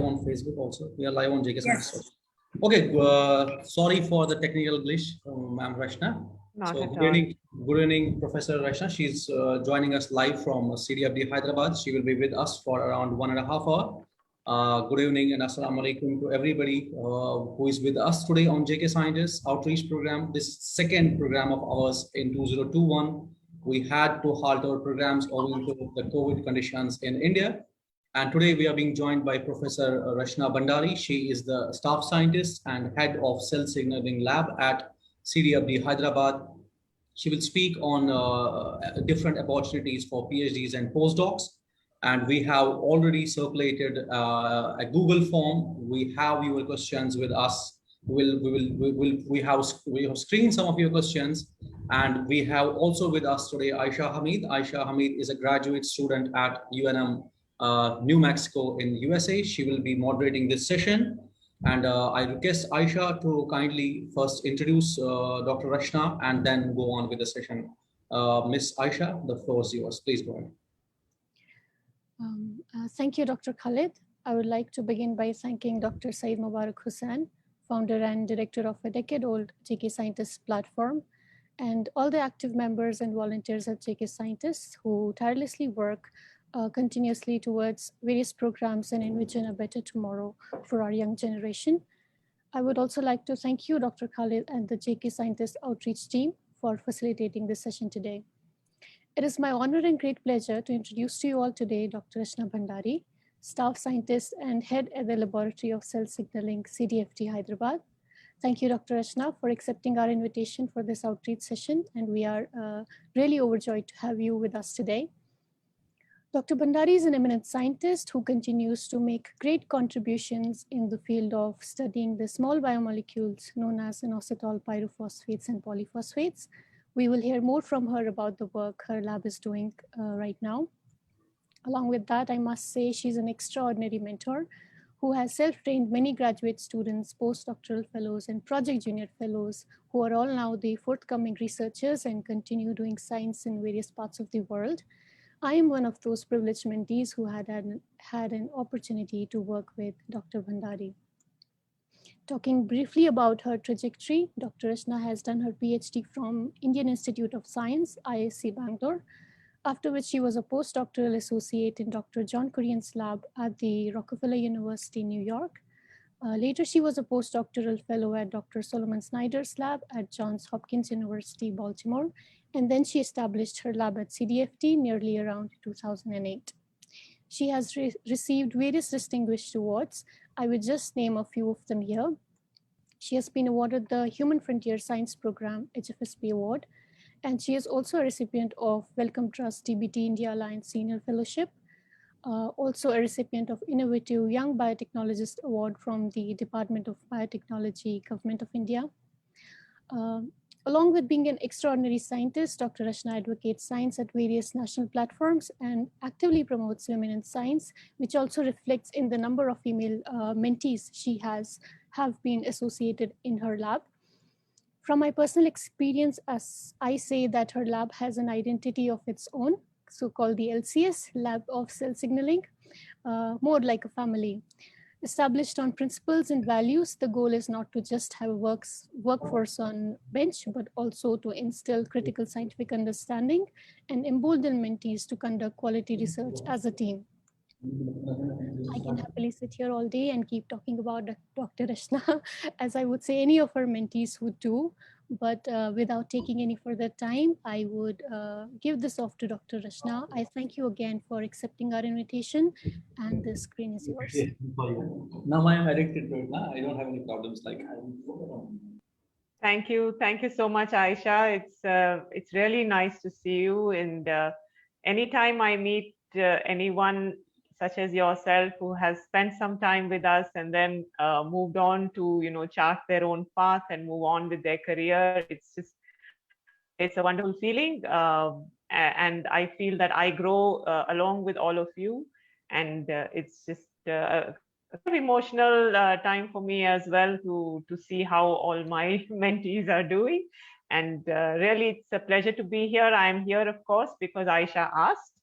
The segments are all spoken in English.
on Facebook also. We are live on JK Science. Yes. Okay, sorry for the technical glitch, Ma'am Rashna. Not So at good evening, Professor Rashna. She's joining us live from CDFD Hyderabad. She will be with us for around 1.5 hours. Good evening and assalamu alaikum to everybody who is with us today on JK Scientist Outreach Program. This second program of ours in 2021. We had to halt our programs owing to the COVID conditions in India. And today we are being joined by Professor Rashna Bhndari. She is the staff scientist and head of cell signaling lab at CDFD Hyderabad. She will speak on different opportunities for PhDs and postdocs. And we have already circulated a Google form. We have your questions with us. We have screened some of your questions. And we have also with us today Aisha Hamid. Aisha Hamid is a graduate student at UNM New Mexico in USA. She will be moderating this session. And I request Aisha to kindly first introduce Dr. Rashna and then go on with the session. Miss Aisha, the floor is yours. Please go ahead. Thank you, Dr. Khalid. I would like to begin by thanking Dr. Saeed Mubarak Hussain, founder and director of a decade-old JK Scientists platform, and all the active members and volunteers at JK Scientists who tirelessly work continuously towards various programs and envision a better tomorrow for our young generation. I would also like to thank you, Dr. Khalid, and the JK Scientist Outreach team for facilitating this session today. It is my honor and great pleasure to introduce to you all today Dr. Rashna Bhndari, staff scientist and head at the Laboratory of Cell Signaling, CDFD Hyderabad. Thank you, Dr. Rashna, for accepting our invitation for this outreach session, and we are really overjoyed to have you with us today. Dr. Bhandari is an eminent scientist who continues to make great contributions in the field of studying the small biomolecules known as inositol pyrophosphates and polyphosphates. We will hear more from her about the work her lab is doing right now. Along with that, I must say she's an extraordinary mentor who has self-trained many graduate students, postdoctoral fellows, and project junior fellows who are all now the forthcoming researchers and continue doing science in various parts of the world. I am one of those privileged mentees who had an opportunity to work with Dr. Bhandari. Talking briefly about her trajectory, Dr. Rashna has done her PhD from Indian Institute of Science, IISc Bangalore, after which she was a postdoctoral associate in Dr. John Kurian's lab at the Rockefeller University, New York. Later, she was a postdoctoral fellow at Dr. Solomon Snyder's lab at Johns Hopkins University, Baltimore, and then she established her lab at CDFD nearly around 2008. She has received various distinguished awards. I would just name a few of them here. She has been awarded the Human Frontier Science Program HFSP Award, and she is also a recipient of Wellcome Trust DBT India Alliance Senior Fellowship, also a recipient of Innovative Young Biotechnologist Award from the Department of Biotechnology, Government of India. Along with being an extraordinary scientist, Dr. Rashna advocates science at various national platforms and actively promotes women in science, which also reflects in the number of female mentees she have been associated in her lab. From my personal experience, as I say that her lab has an identity of its own, so-called the LCS, Lab of Cell Signaling, more like a family. Established on principles and values, the goal is not to just have a workforce on bench, but also to instill critical scientific understanding and embolden mentees to conduct quality research as a team. I can happily sit here all day and keep talking about Dr. Rashna, as I would say any of her mentees would do. But without taking any further time, I would give this off to Dr. Rashna. I thank you again for accepting our invitation, and the screen is yours. Now I am addicted to it. Now I don't have any problems like. Thank you so much, Aisha. It's really nice to see you. And anytime I meet anyone such as yourself who has spent some time with us and then moved on to chart their own path and move on with their career, it's a wonderful feeling, and I feel that I grow along with all of you, and it's just a very emotional time for me as well to see how all my mentees are doing. And really, it's a pleasure to be here. I'm here, of course, because Aisha asked,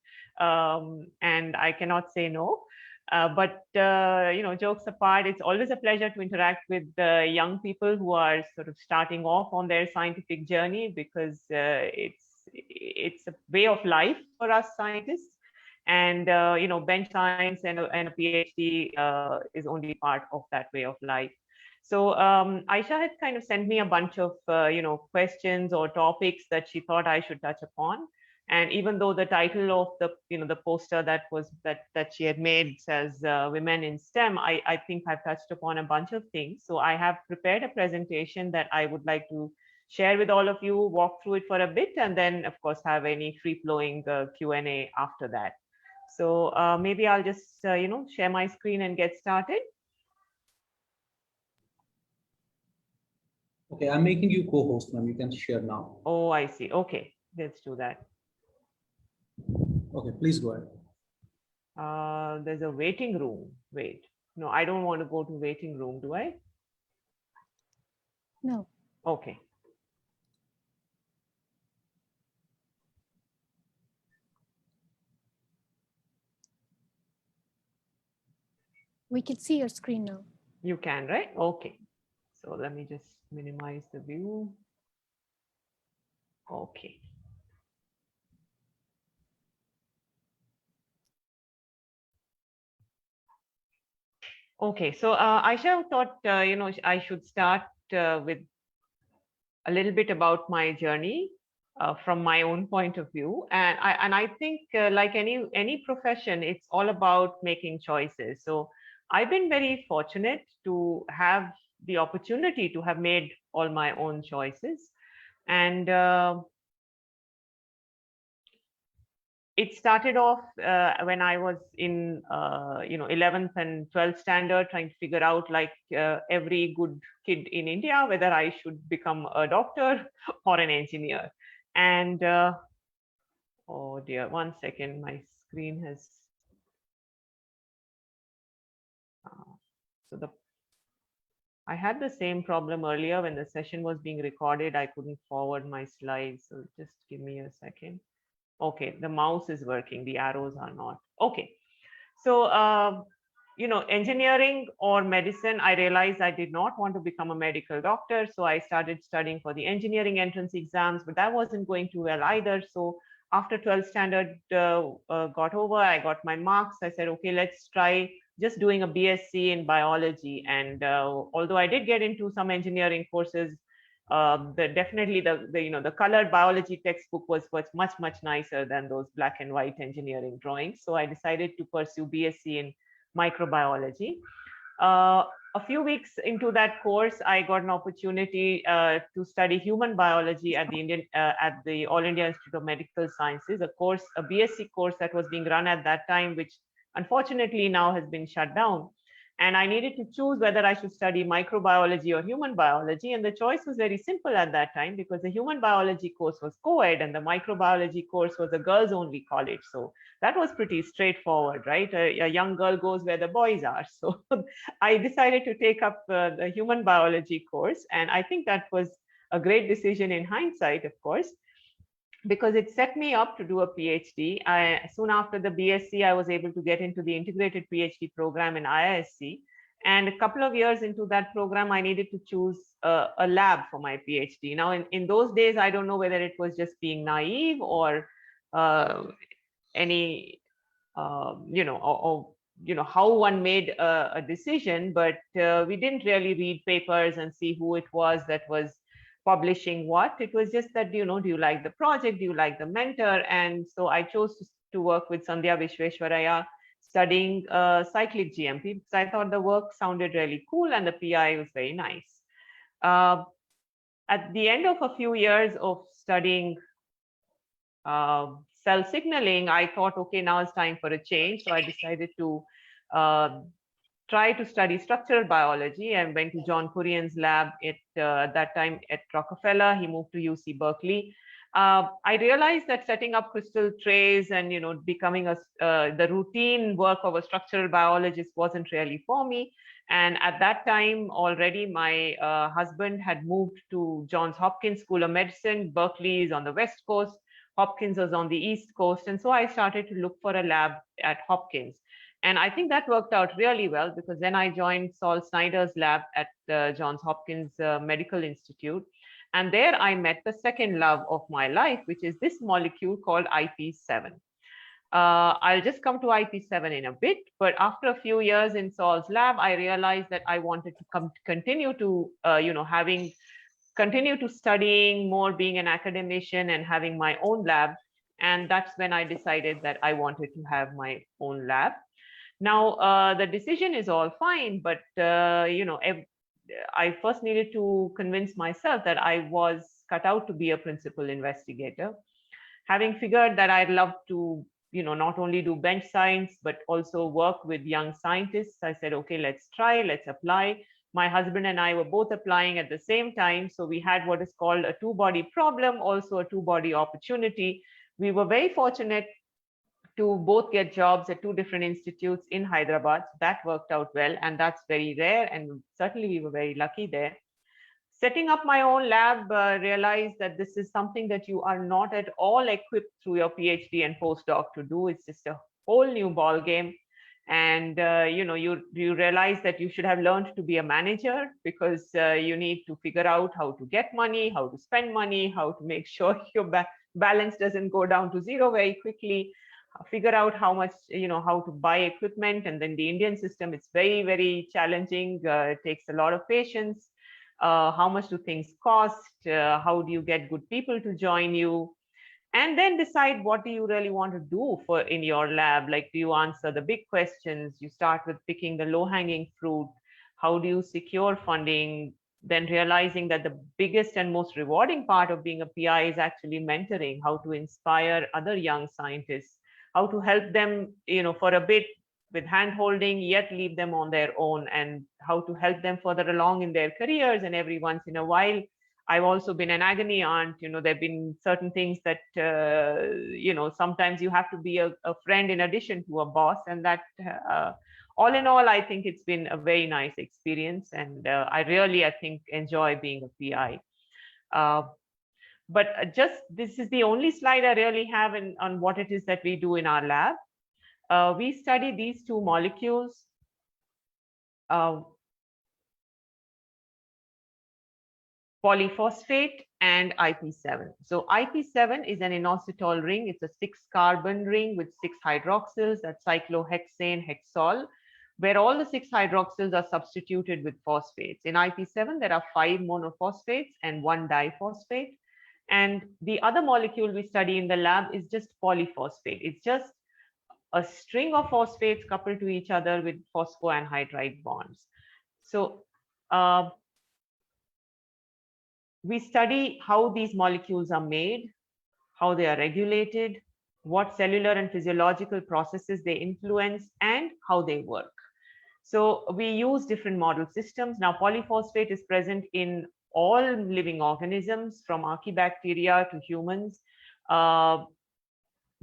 and I cannot say no. But jokes apart, it's always a pleasure to interact with young people who are sort of starting off on their scientific journey, because it's a way of life for us scientists. And bench science and a PhD is only part of that way of life. So Aisha had kind of sent me a bunch of questions or topics that she thought I should touch upon. And even though the title of the poster that she had made says Women in STEM, I think I've touched upon a bunch of things. So I have prepared a presentation that I would like to share with all of you, walk through it for a bit, and then of course have any free-flowing Q&A after that. So maybe I'll just share my screen and get started. Okay, I'm making you co-host, ma'am. You can share now. Oh, I see. Okay, let's do that. Okay, please go ahead. There's a waiting room. Wait, no, I don't want to go to waiting room, do I? No. Okay. We can see your screen now. You can, right? Okay. So let me just minimize the view. Okay. Okay, so Aisha thought, I should start with a little bit about my journey from my own point of view. And I think like any profession, it's all about making choices. So I've been very fortunate to have the opportunity to have made all my own choices. And it started off when I was in 11th and 12th standard, trying to figure out, like every good kid in India, whether I should become a doctor or an engineer. And oh dear, one second, my screen has I had the same problem earlier when the session was being recorded. I couldn't forward my slides, so just give me a second. Okay, the mouse is working, the arrows are not. Okay, so engineering or medicine, I realized I did not want to become a medical doctor, so I started studying for the engineering entrance exams, but that wasn't going too well either. So after 12th standard got over, I got my marks. I said, okay, let's try just doing a BSc in biology. And although I did get into some engineering courses, definitely the colored biology textbook was much nicer than those black and white engineering drawings. So I decided to pursue BSc in microbiology. A few weeks into that course, I got an opportunity to study human biology at the All India Institute of Medical Sciences, a BSc course that was being run at that time, which unfortunately now has been shut down. And I needed to choose whether I should study microbiology or human biology. And the choice was very simple at that time, because the human biology course was co-ed and the microbiology course was a girls only college. So that was pretty straightforward, right? A young girl goes where the boys are. So I decided to take up the human biology course. And I think that was a great decision in hindsight, of course, because it set me up to do a PhD. Soon after the BSc, I was able to get into the integrated PhD program in IISc. And a couple of years into that program, I needed to choose a lab for my PhD. Now, in those days, I don't know whether it was just being naive or any, how one made a decision, but we didn't really read papers and see who it was that was publishing what. It was just that, do you like the project? Do you like the mentor? And so I chose to work with Sandhya Vishweshwaraya, studying cyclic GMP, because I thought the work sounded really cool and the PI was very nice. At the end of a few years of studying cell signaling, I thought, okay, now it's time for a change. So I decided to try to study structural biology and went to John Kurian's lab at that time at Rockefeller. He moved to UC Berkeley. I realized that setting up crystal trays and becoming the routine work of a structural biologist wasn't really for me. And at that time already, my husband had moved to Johns Hopkins School of Medicine. Berkeley is on the West Coast. Hopkins was on the East Coast. And so I started to look for a lab at Hopkins. And I think that worked out really well, because then I joined Saul Snyder's lab at Johns Hopkins Medical Institute. And there I met the second love of my life, which is this molecule called IP7. I'll just come to IP7 in a bit, but after a few years in Saul's lab, I realized that I wanted to continue to, continue to studying more, being an academician and having my own lab. And that's when I decided that I wanted to have my own lab. Now, the decision is all fine, but, I first needed to convince myself that I was cut out to be a principal investigator. Having figured that I'd love to, not only do bench science, but also work with young scientists, I said, okay, let's try, let's apply. My husband and I were both applying at the same time. So we had what is called a two-body problem, also a two-body opportunity. We were very fortunate to both get jobs at two different institutes in Hyderabad. That worked out well, and that's very rare, and certainly we were very lucky there. Setting up my own lab, realized that this is something that you are not at all equipped through your PhD and postdoc to do. It's just a whole new ball game. And you realize that you should have learned to be a manager, because you need to figure out how to get money, how to spend money, how to make sure your balance doesn't go down to zero very quickly, figure out how much, how to buy equipment. And then the Indian system, it's very, very challenging. It takes a lot of patience. How much do things cost? How do you get good people to join you? And then decide, what do you really want to do in your lab? Like, do you answer the big questions? You start with picking the low-hanging fruit. How do you secure funding? Then realizing that the biggest and most rewarding part of being a PI is actually mentoring, how to inspire other young scientists, how to help them, for a bit with hand-holding, yet leave them on their own, and how to help them further along in their careers. And every once in a while, I've also been an agony aunt. There've been certain things that, sometimes you have to be a friend in addition to a boss. And that, all in all, I think it's been a very nice experience. And I think, enjoy being a PI. But this is the only slide I really have on what it is that we do in our lab. We study these two molecules. Polyphosphate and IP7. So IP7 is an inositol ring. It's a 6-carbon ring with 6 hydroxyls, that's cyclohexane, hexol, where all the 6 hydroxyls are substituted with phosphates. In IP7, there are 5 monophosphates and 1 diphosphate. And the other molecule we study in the lab is just polyphosphate. It's just a string of phosphates coupled to each other with phosphoanhydride bonds. So we study how these molecules are made, how they are regulated, what cellular and physiological processes they influence, and how they work. So we use different model systems. Now, polyphosphate is present in all living organisms, from archaebacteria to humans.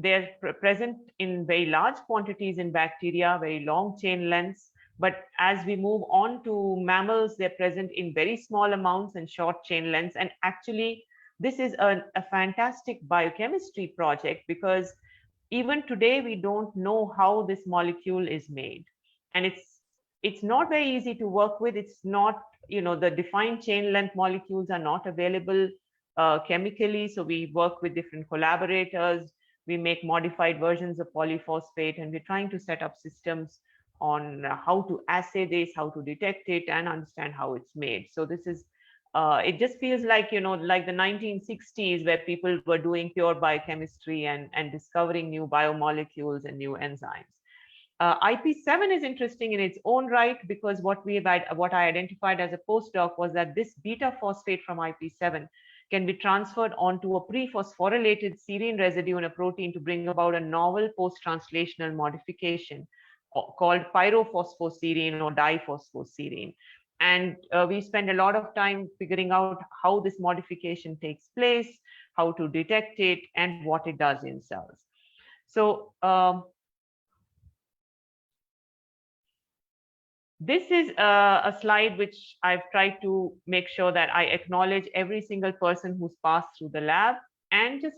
They're present in very large quantities in bacteria, very long chain lengths. But as we move on to mammals, they're present in very small amounts and short chain lengths. And actually, this is a fantastic biochemistry project, because even today, we don't know how this molecule is made. And it's not very easy to work with. It's not, the defined chain length molecules are not available chemically. So we work with different collaborators. We make modified versions of polyphosphate, and we're trying to set up systems on how to assay this, how to detect it, and understand how it's made. So this is, it just feels like, like the 1960s, where people were doing pure biochemistry and discovering new biomolecules and new enzymes. IP7 is interesting in its own right, because what I identified as a postdoc was that this beta phosphate from IP7 can be transferred onto a pre-phosphorylated serine residue in a protein to bring about a novel post-translational modification called pyrophosphocserine or diphosphocserine. And we spend a lot of time figuring out how this modification takes place, how to detect it, and what it does in cells. So this is a slide which I've tried to make sure that I acknowledge every single person who's passed through the lab, and just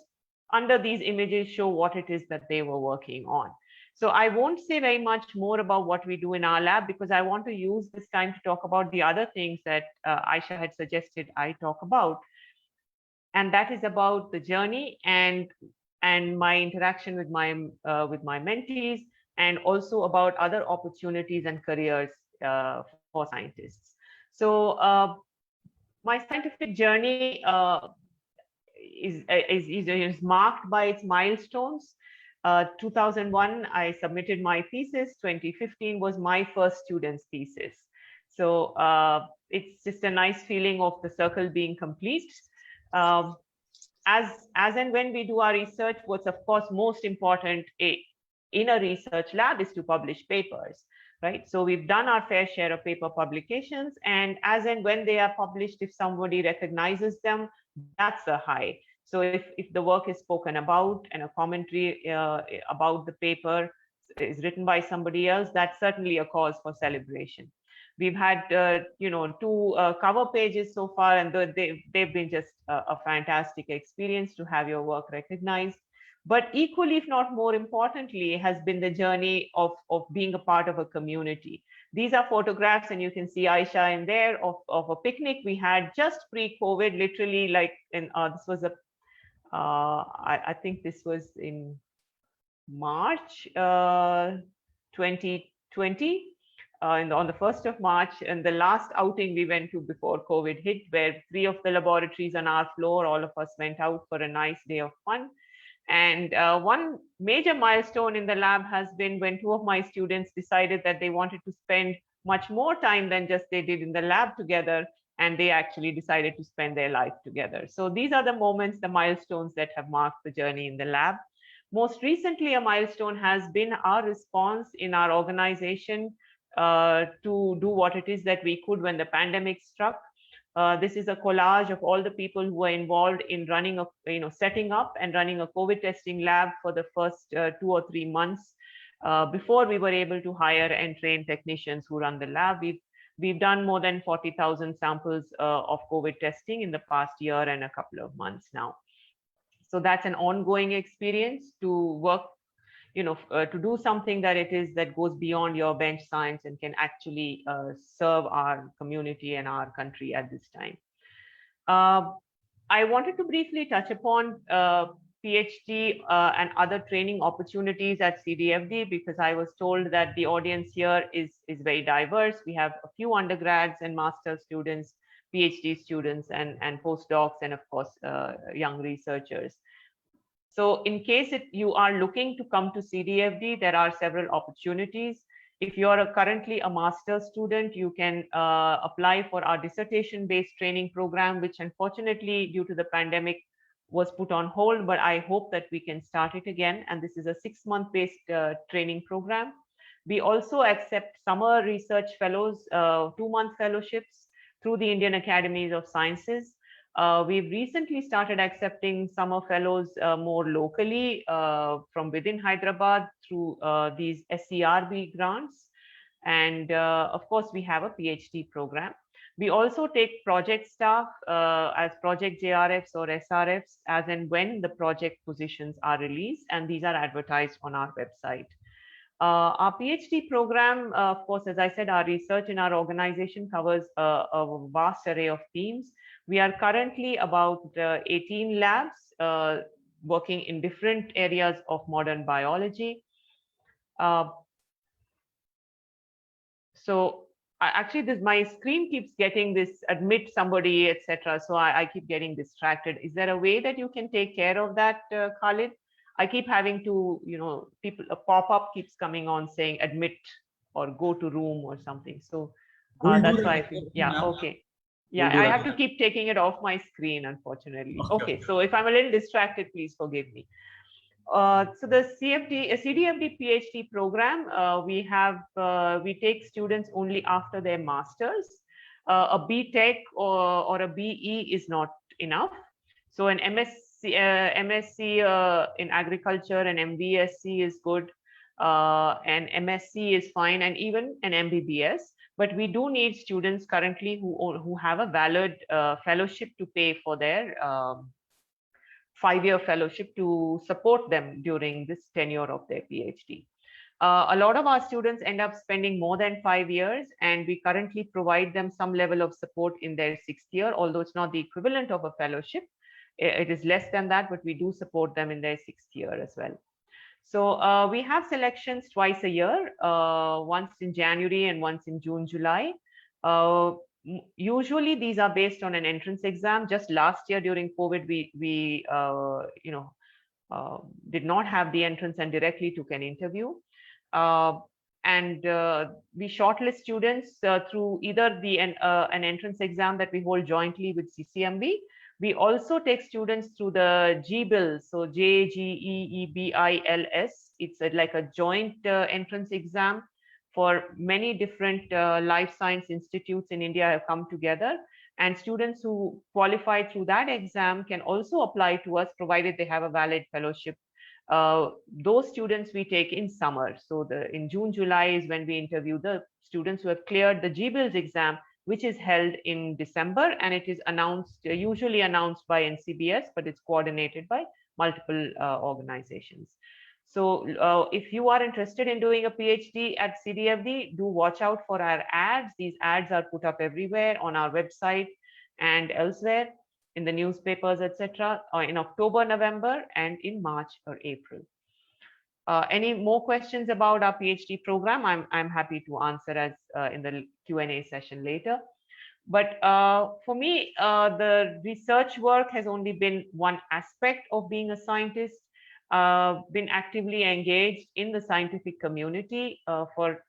under these images show what it is that they were working on. So I won't say very much more about what we do in our lab, because I want to use this time to talk about the other things that Aisha had suggested I talk about. And that is about the journey and my interaction with my mentees, and also about other opportunities and careers for scientists. So my scientific journey is marked by its milestones. 2001, I submitted my thesis. 2015 was my first student's thesis. So it's just a nice feeling of the circle being complete. As and when we do our research, what's of course most important in a research lab is to publish papers, right? So we've done our fair share of paper publications, and as and when they are published, if somebody recognizes them, that's a high. So if the work is spoken about and a commentary about the paper is written by somebody else, that's certainly a cause for celebration. We've had, 2 cover pages so far, and they've been just a fantastic experience to have your work recognized. But equally, if not more importantly, has been the journey of being a part of a community. These are photographs, and you can see Aisha in there of a picnic we had just pre-COVID, literally like this was I think this was in March 2020. On the 1st of March, and the last outing we went to before COVID hit, where 3 of the laboratories on our floor, all of us went out for a nice day of fun. And one major milestone in the lab has been when 2 of my students decided that they wanted to spend much more time than just they did in the lab together, and they actually decided to spend their life together. So these are the moments, the milestones that have marked the journey in the lab. Most recently, a milestone has been our response in our organization to do what it is that we could when the pandemic struck. This is a collage of all the people who were involved in running setting up and running a COVID testing lab for the first 2 or 3 months before we were able to hire and train technicians who run the lab. We've done more than 40,000 samples of COVID testing in the past year and a couple of months now. So that's an ongoing experience to work, to do something that goes beyond your bench science and can actually serve our community and our country at this time. I wanted to briefly touch upon PhD and other training opportunities at CDFD, because I was told that the audience here is very diverse. We have a few undergrads and master's students, PhD students, and postdocs, and of course, young researchers. So in case you are looking to come to CDFD, there are several opportunities. If you're currently a master's student, you can apply for our dissertation-based training program, which unfortunately, due to the pandemic, was put on hold, but I hope that we can start it again. And this is a 6-month-based training program. We also accept summer research fellows, 2-month fellowships through the Indian Academies of Sciences. We've recently started accepting summer fellows more locally from within Hyderabad through these SCRB grants. And of course, we have a PhD program. We also take project staff as project JRFs or SRFs as and when the project positions are released, and these are advertised on our website. Our PhD program, of course, as I said, our research in our organization covers a vast array of themes. We are currently about 18 labs working in different areas of modern biology. So actually, my screen keeps getting this admit somebody, etc. So I keep getting distracted. Is there a way that you can take care of that, Khalid? I keep having to, a pop-up keeps coming on saying admit or go to room or something. So that's why I think, yeah, okay. Yeah, I have to keep taking it off my screen, unfortunately. Okay, so if I'm a little distracted, please forgive me. So the CDFD PhD program, we take students only after their masters. A BTech or a BE is not enough. So an MSc in agriculture and MBSc is good, and MSc is fine, and even an MBBS. But we do need students currently who have a valid fellowship to pay for their 5-year fellowship to support them during this tenure of their PhD. A lot of our students end up spending more than 5 years, and we currently provide them some level of support in their 6th year, although it's not the equivalent of a fellowship. It is less than that, but we do support them in their 6th year as well. So we have selections twice a year, once in January and once in June, July. Usually these are based on an entrance exam. Just last year during COVID, we did not have the entrance and directly took an interview. We shortlist students through either an entrance exam that we hold jointly with CCMB. We also take students through the GBILS, so JGEEBILS. It's like a joint entrance exam for many different life science institutes in India have come together. And students who qualify through that exam can also apply to us, provided they have a valid fellowship. Those students we take in summer. So in June, July is when we interview the students who have cleared the GBILS exam, which is held in December, and it is announced, usually announced by NCBS, but it's coordinated by multiple organizations. So if you are interested in doing a PhD at CDFD, do watch out for our ads. These ads are put up everywhere on our website and elsewhere in the newspapers, etc., in October, November, and in March or April. Any more questions about our PhD program? I'm happy to answer as in the Q&A session later. But for me, the research work has only been one aspect of being a scientist. Been actively engaged in the scientific community for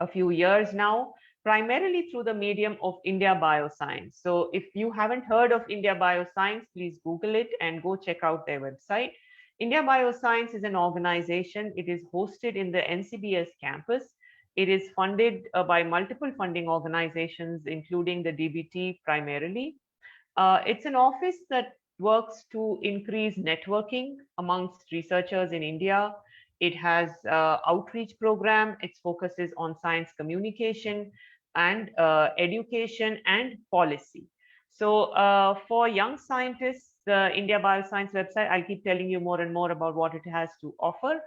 a few years now, primarily through the medium of India Bioscience. So if you haven't heard of India Bioscience, please Google it and go check out their website. India Bioscience is an organization. It is hosted in the NCBS campus. It is funded by multiple funding organizations, including the DBT primarily. It's an office that works to increase networking amongst researchers in India. It has outreach program. It focuses on science communication and education and policy. So for young scientists, the India Bioscience website, I'll keep telling you more and more about what it has to offer.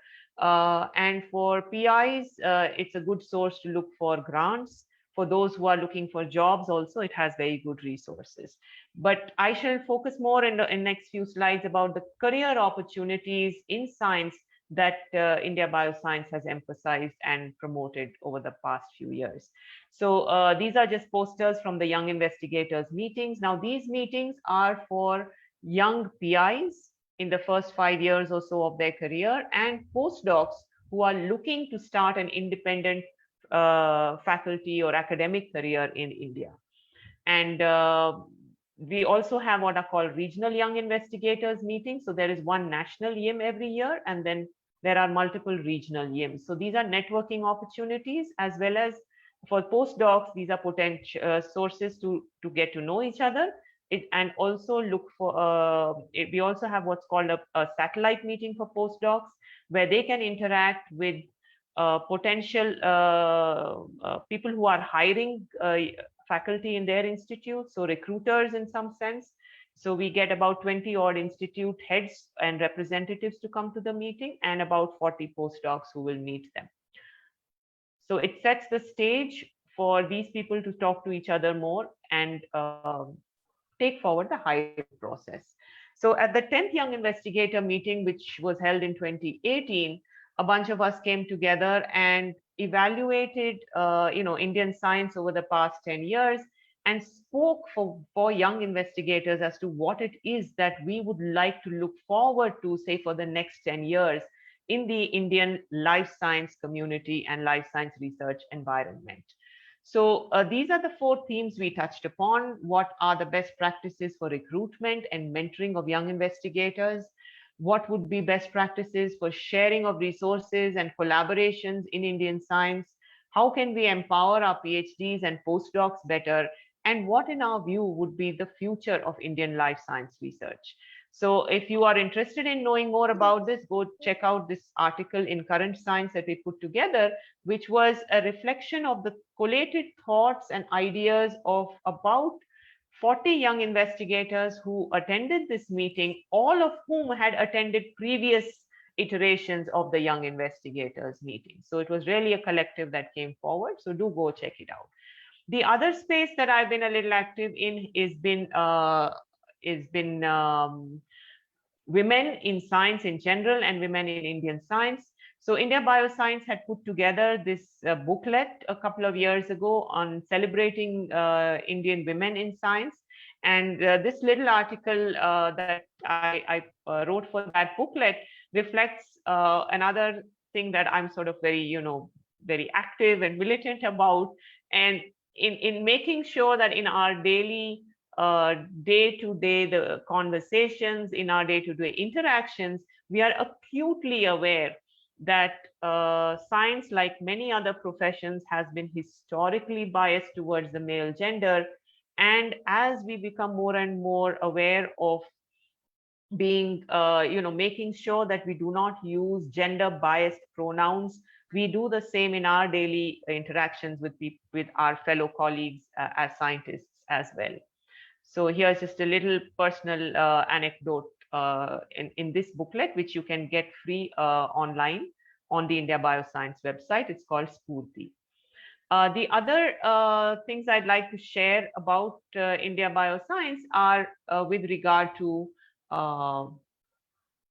And for PIs, it's a good source to look for grants. For those who are looking for jobs also, it has very good resources. But I shall focus more in the next few slides about the career opportunities in science that India Bioscience has emphasized and promoted over the past few years. So these are just posters from the Young Investigators meetings. Now, these meetings are for young PIs in the first 5 years or so of their career, and postdocs who are looking to start an independent faculty or academic career in India. And we also have what are called regional young investigators meetings. So there is one national YIM every year, and then there are multiple regional YIMs. So these are networking opportunities, as well as for postdocs, these are potential sources to get to know each other. And also look for, we also have what's called a satellite meeting for postdocs, where they can interact with potential people who are hiring faculty in their institute, so recruiters in some sense. So we get about 20 odd institute heads and representatives to come to the meeting, and about 40 postdocs who will meet them. So it sets the stage for these people to talk to each other more and take forward the hiring process. So at the 10th Young Investigator meeting, which was held in 2018, a bunch of us came together and evaluated Indian science over the past 10 years and spoke for young investigators as to what it is that we would like to look forward to, say, for the next 10 years in the Indian life science community and life science research environment. So these are the 4 themes we touched upon. What are the best practices for recruitment and mentoring of young investigators? What would be best practices for sharing of resources and collaborations in Indian science? How can we empower our PhDs and postdocs better? And what, in our view, would be the future of Indian life science research? So if you are interested in knowing more about this, go check out this article in Current Science that we put together, which was a reflection of the collated thoughts and ideas of about 40 young investigators who attended this meeting, all of whom had attended previous iterations of the Young Investigators meeting. So it was really a collective that came forward. So do go check it out. The other space that I've been a little active in is been women in science in general and women in Indian science. So India Bioscience had put together this booklet a couple of years ago on celebrating Indian women in science. And this little article that I wrote for that booklet reflects another thing that I'm sort of very, very active and militant about. And in making sure that in our daily day-to-day the conversations, in our day-to-day interactions, we are acutely aware that science, like many other professions, has been historically biased towards the male gender. And as we become more and more aware of being, making sure that we do not use gender-biased pronouns, we do the same in our daily interactions with our fellow colleagues as scientists as well. So here's just a little personal anecdote in this booklet, which you can get free online on the India Bioscience website. It's called Spurti. The other things I'd like to share about India Bioscience are with regard to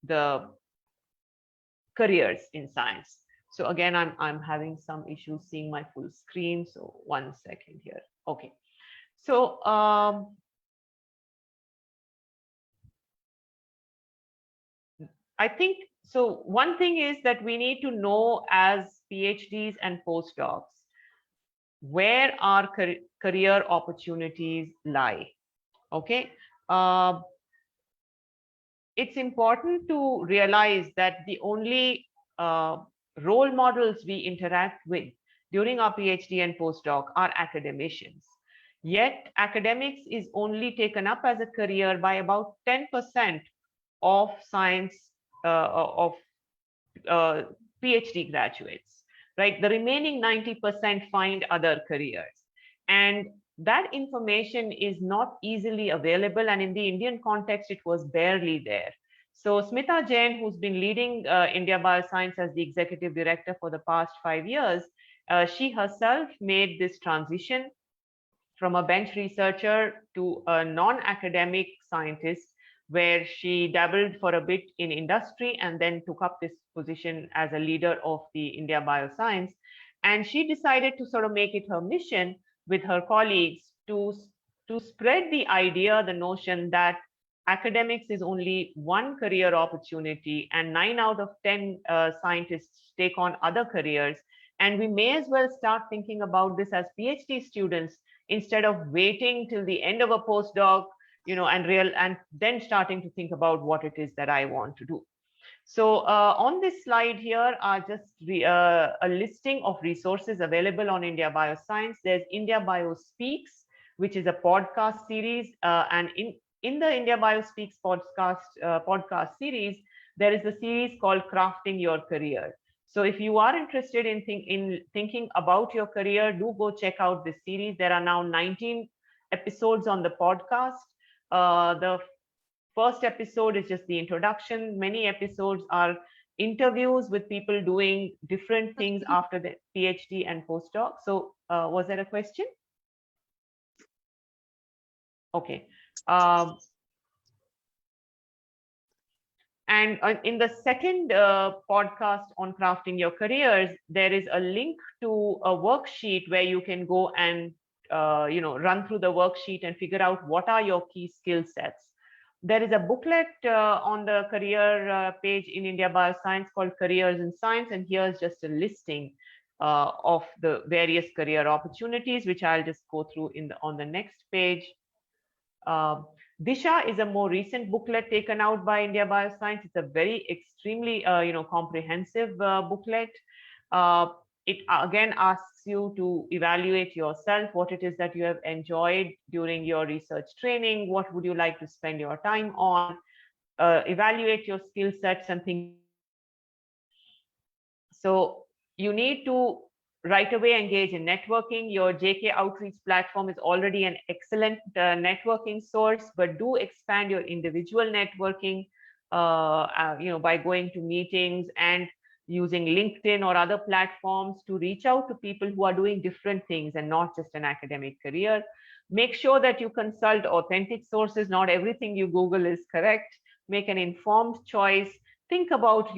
the careers in science. So again, I'm having some issues seeing my full screen. So 1 second here. Okay. So I think, so one thing is that we need to know as PhDs and postdocs, where our career opportunities lie. Okay. It's important to realize that the only role models we interact with during our PhD and postdoc are academicians. Yet academics is only taken up as a career by about 10% of science PhD graduates, right? The remaining 90% find other careers. And that information is not easily available. And in the Indian context, it was barely there. So Smita Jain, who's been leading India Bioscience as the executive director for the past 5 years, she herself made this transition from a bench researcher to a non-academic scientist, where she dabbled for a bit in industry and then took up this position as a leader of the India Bioscience. And she decided to sort of make it her mission with her colleagues to spread the idea, the notion that academics is only one career opportunity and 9 out of 10 scientists take on other careers. And we may as well start thinking about this as PhD students instead of waiting till the end of a postdoc, and then starting to think about what it is that I want to do. So on this slide here are just a listing of resources available on India Bioscience. There's India Bio Speaks, which is a podcast series, and in the India Bio Speaks podcast series, there is a series called Crafting Your Career. So if you are interested in thinking about your career, do go check out this series. There are now 19 episodes on the podcast. The first episode is just the introduction. Many episodes are interviews with people doing different things after the PhD and postdoc. So was there a question? Okay. And in the second podcast on crafting your careers, there is a link to a worksheet where you can go and run through the worksheet and figure out what are your key skill sets. There is a booklet on the career page in India Bioscience called Careers in Science, and here's just a listing of the various career opportunities, which I'll just go through on the next page. Disha is a more recent booklet taken out by India Bioscience. It's a very extremely comprehensive booklet. It again asks you to evaluate yourself, what it is that you have enjoyed during your research training, what would you like to spend your time on, evaluate your skill sets and think. So you need to right away engage in networking. Your JK Outreach platform is already an excellent networking source, but do expand your individual networking. by going to meetings and using LinkedIn or other platforms to reach out to people who are doing different things and not just an academic career. Make sure that you consult authentic sources. Not everything you Google is correct. Make an informed choice. Think about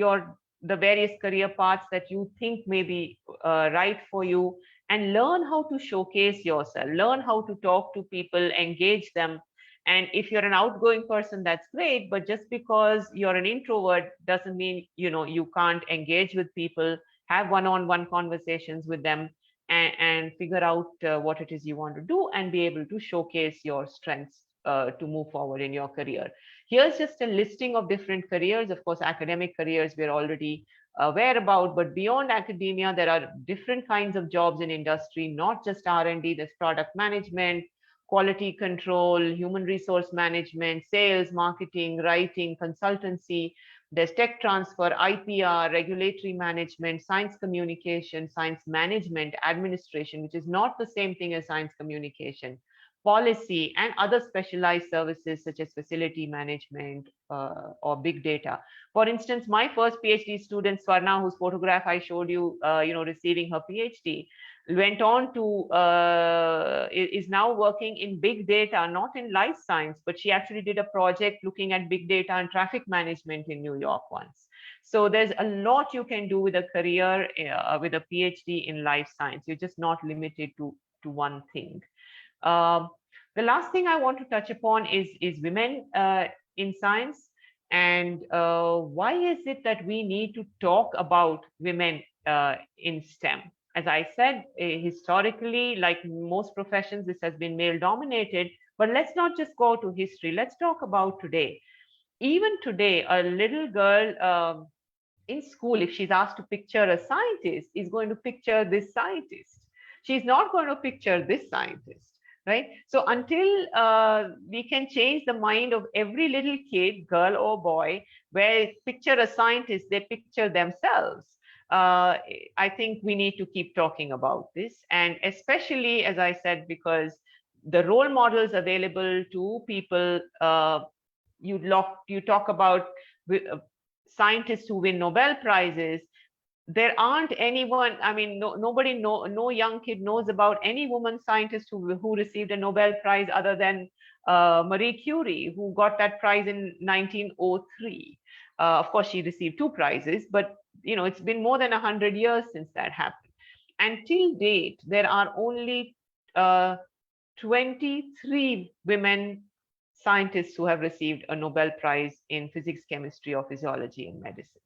the various career paths that you think may be right for you, and learn how to showcase yourself. Learn how to talk to people, engage them. And if you're an outgoing person, that's great. But just because you're an introvert doesn't mean, you can't engage with people, have one-on-one conversations with them, and figure out what it is you want to do and be able to showcase your strengths to move forward in your career. Here's just a listing of different careers. Of course, academic careers we're already aware about, but beyond academia, there are different kinds of jobs in industry, not just R&D. There's product management, quality control, human resource management, sales, marketing, writing, consultancy. There's tech transfer, IPR, regulatory management, science communication, science management, administration, which is not the same thing as science communication, policy, and other specialized services such as facility management or big data. For instance, my first PhD student, Swarna, whose photograph I showed you, receiving her PhD, went on to, is now working in big data, not in life science, but she actually did a project looking at big data and traffic management in New York once. So there's a lot you can do with a career with a PhD in life science. You're just not limited to one thing. The last thing I want to touch upon is women in science, and why is it that we need to talk about women in STEM? As I said, historically, like most professions, this has been male dominated, but let's not just go to history. Let's talk about today. Even today, a little girl in school, if she's asked to picture a scientist, is going to picture this scientist. She's not going to picture this scientist, right? So until we can change the mind of every little kid, girl or boy, where picture a scientist, they picture themselves. I think we need to keep talking about this, and especially, as I said, because the role models available to people, you talk about scientists who win Nobel Prizes. There aren't anyone, I mean, no young kid knows about any woman scientist who received a Nobel Prize other than Marie Curie, who got that prize in 1903. Of course, she received 2 prizes, but it's been more than 100 years since that happened. And till date, there are only 23 women scientists who have received a Nobel Prize in physics, chemistry, or physiology in medicine.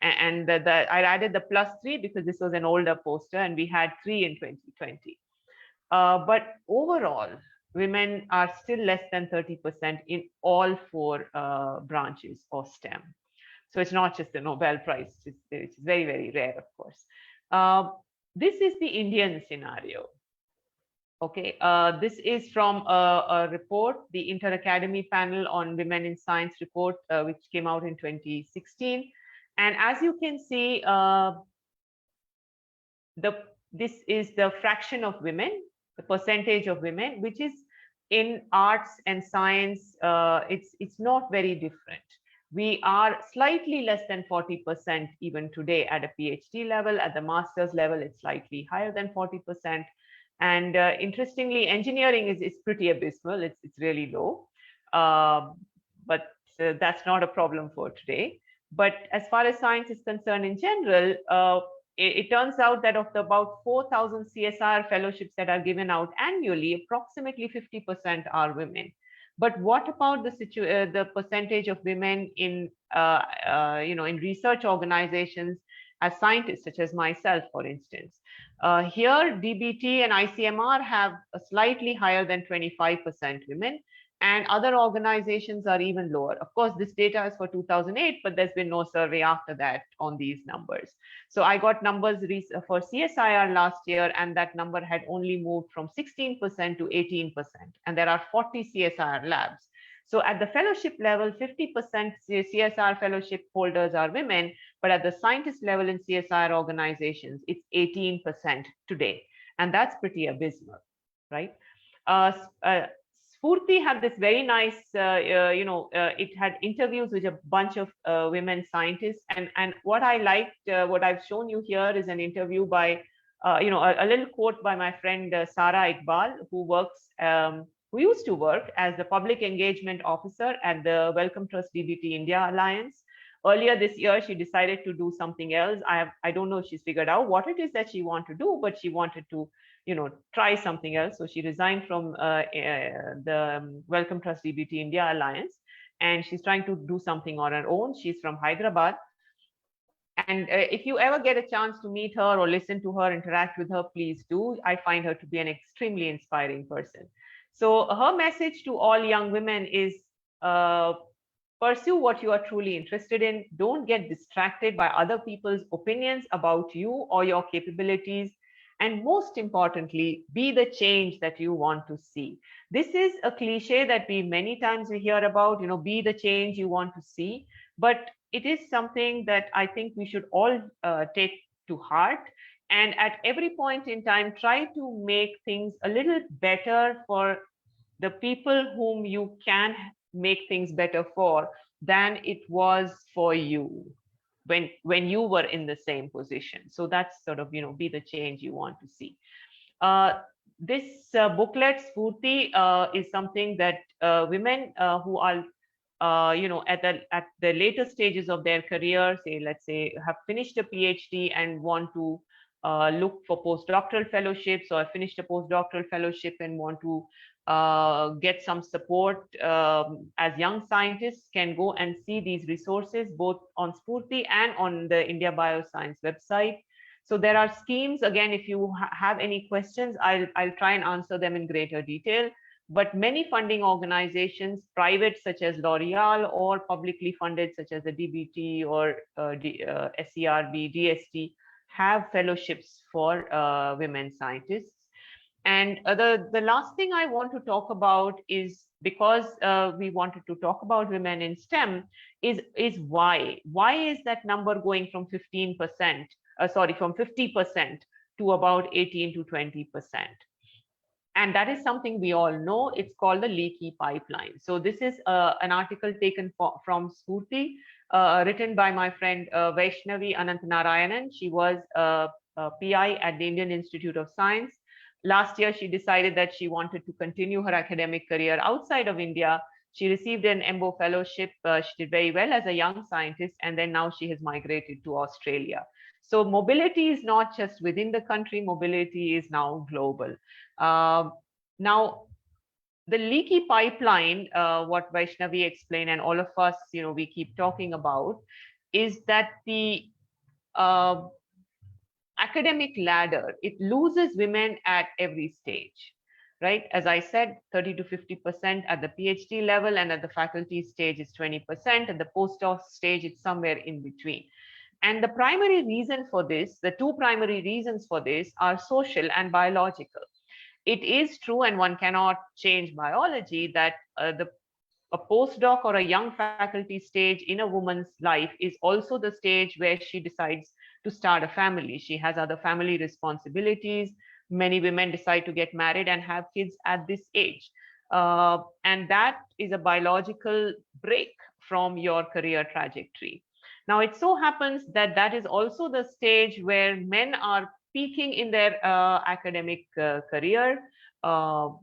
And I added the +3 because this was an older poster, and we had 3 in 2020. But overall, women are still less than 30% in all 4 branches of STEM. So it's not just the Nobel Prize, it's very, very rare, of course. This is the Indian scenario. Okay, this is from a report, the Inter-Academy Panel on Women in Science report, which came out in 2016. And as you can see, this is the fraction of women, the percentage of women, which is in arts and science. It's not very different. We are slightly less than 40% even today at a PhD level. At the master's level, it's slightly higher than 40%. And interestingly, engineering is pretty abysmal. It's really low, but that's not a problem for today. But as far as science is concerned in general, it turns out that of the about 4,000 CSR fellowships that are given out annually, approximately 50% are women. But what about the percentage of women in in research organizations as scientists, such as myself, for instance? Here, DBT and ICMR have a slightly higher than 25% women, and other organizations are even lower. Of course, this data is for 2008, but there's been no survey after that on these numbers. So I got numbers for CSIR last year, and that number had only moved from 16% to 18%. And there are 40 CSIR labs. So at the fellowship level, 50% CSR fellowship holders are women, but at the scientist level in CSIR organizations, it's 18% today. And that's pretty abysmal, right? Spurti had this very nice, it had interviews with a bunch of women scientists. And what I liked, what I've shown you here is an interview by, a little quote by my friend Sara Iqbal, who used to work as the public engagement officer at the Wellcome Trust DBT India Alliance. Earlier this year, she decided to do something else. I don't know if she's figured out what it is that she wanted to do, but she wanted to, try something else. So she resigned from the Wellcome Trust DBT India Alliance, and she's trying to do something on her own. She's from Hyderabad. And if you ever get a chance to meet her or listen to her, interact with her, please do. I find her to be an extremely inspiring person. So her message to all young women is, pursue what you are truly interested in. Don't get distracted by other people's opinions about you or your capabilities. And most importantly, be the change that you want to see. This is a cliche that many times we hear about, be the change you want to see. But it is something that I think we should all take to heart. And at every point in time, try to make things a little better for the people whom you can make things better for than it was for you when you were in the same position. So that's sort of, be the change you want to see. This booklet, Spurti, is something that women who are, at the later stages of their career, let's say, have finished a PhD and want to look for postdoctoral fellowships, or finished a postdoctoral fellowship and want to get some support as young scientists, can go and see these resources both on Spurti and on the India Bioscience website. So there are schemes. Again, if you have any questions, I'll try and answer them in greater detail. But many funding organizations, private such as L'Oreal, or publicly funded such as the DBT or SERB, DST, have fellowships for women scientists. And the last thing I want to talk about is, because we wanted to talk about women in STEM, is why. Why is that number going from 15%, from 50% to about 18 to 20%? And that is something we all know. It's called the Leaky Pipeline. So this is an article taken from Spurti, written by my friend Vaishnavi Ananthanarayanan. She was a PI at the Indian Institute of Science. Last year, she decided that she wanted to continue her academic career outside of India. She received an EMBO fellowship. She did very well as a young scientist, and then now she has migrated to Australia. So mobility is not just within the country, mobility is now global. Now, the leaky pipeline, what Vaishnavi explained, and all of us, we keep talking about, is that the academic ladder, it loses women at every stage, right? As I said, 30 to 50% at the PhD level, and at the faculty stage is 20%, at the postdoc stage it's somewhere in between. And the primary reason for this, the two primary reasons for this, are social and biological. It is true, and one cannot change biology, that a postdoc or a young faculty stage in a woman's life is also the stage where she decides to start a family. She has other family responsibilities. Many women decide to get married and have kids at this age. And that is a biological break from your career trajectory. Now, it so happens that that is also the stage where men are peaking in their academic career. The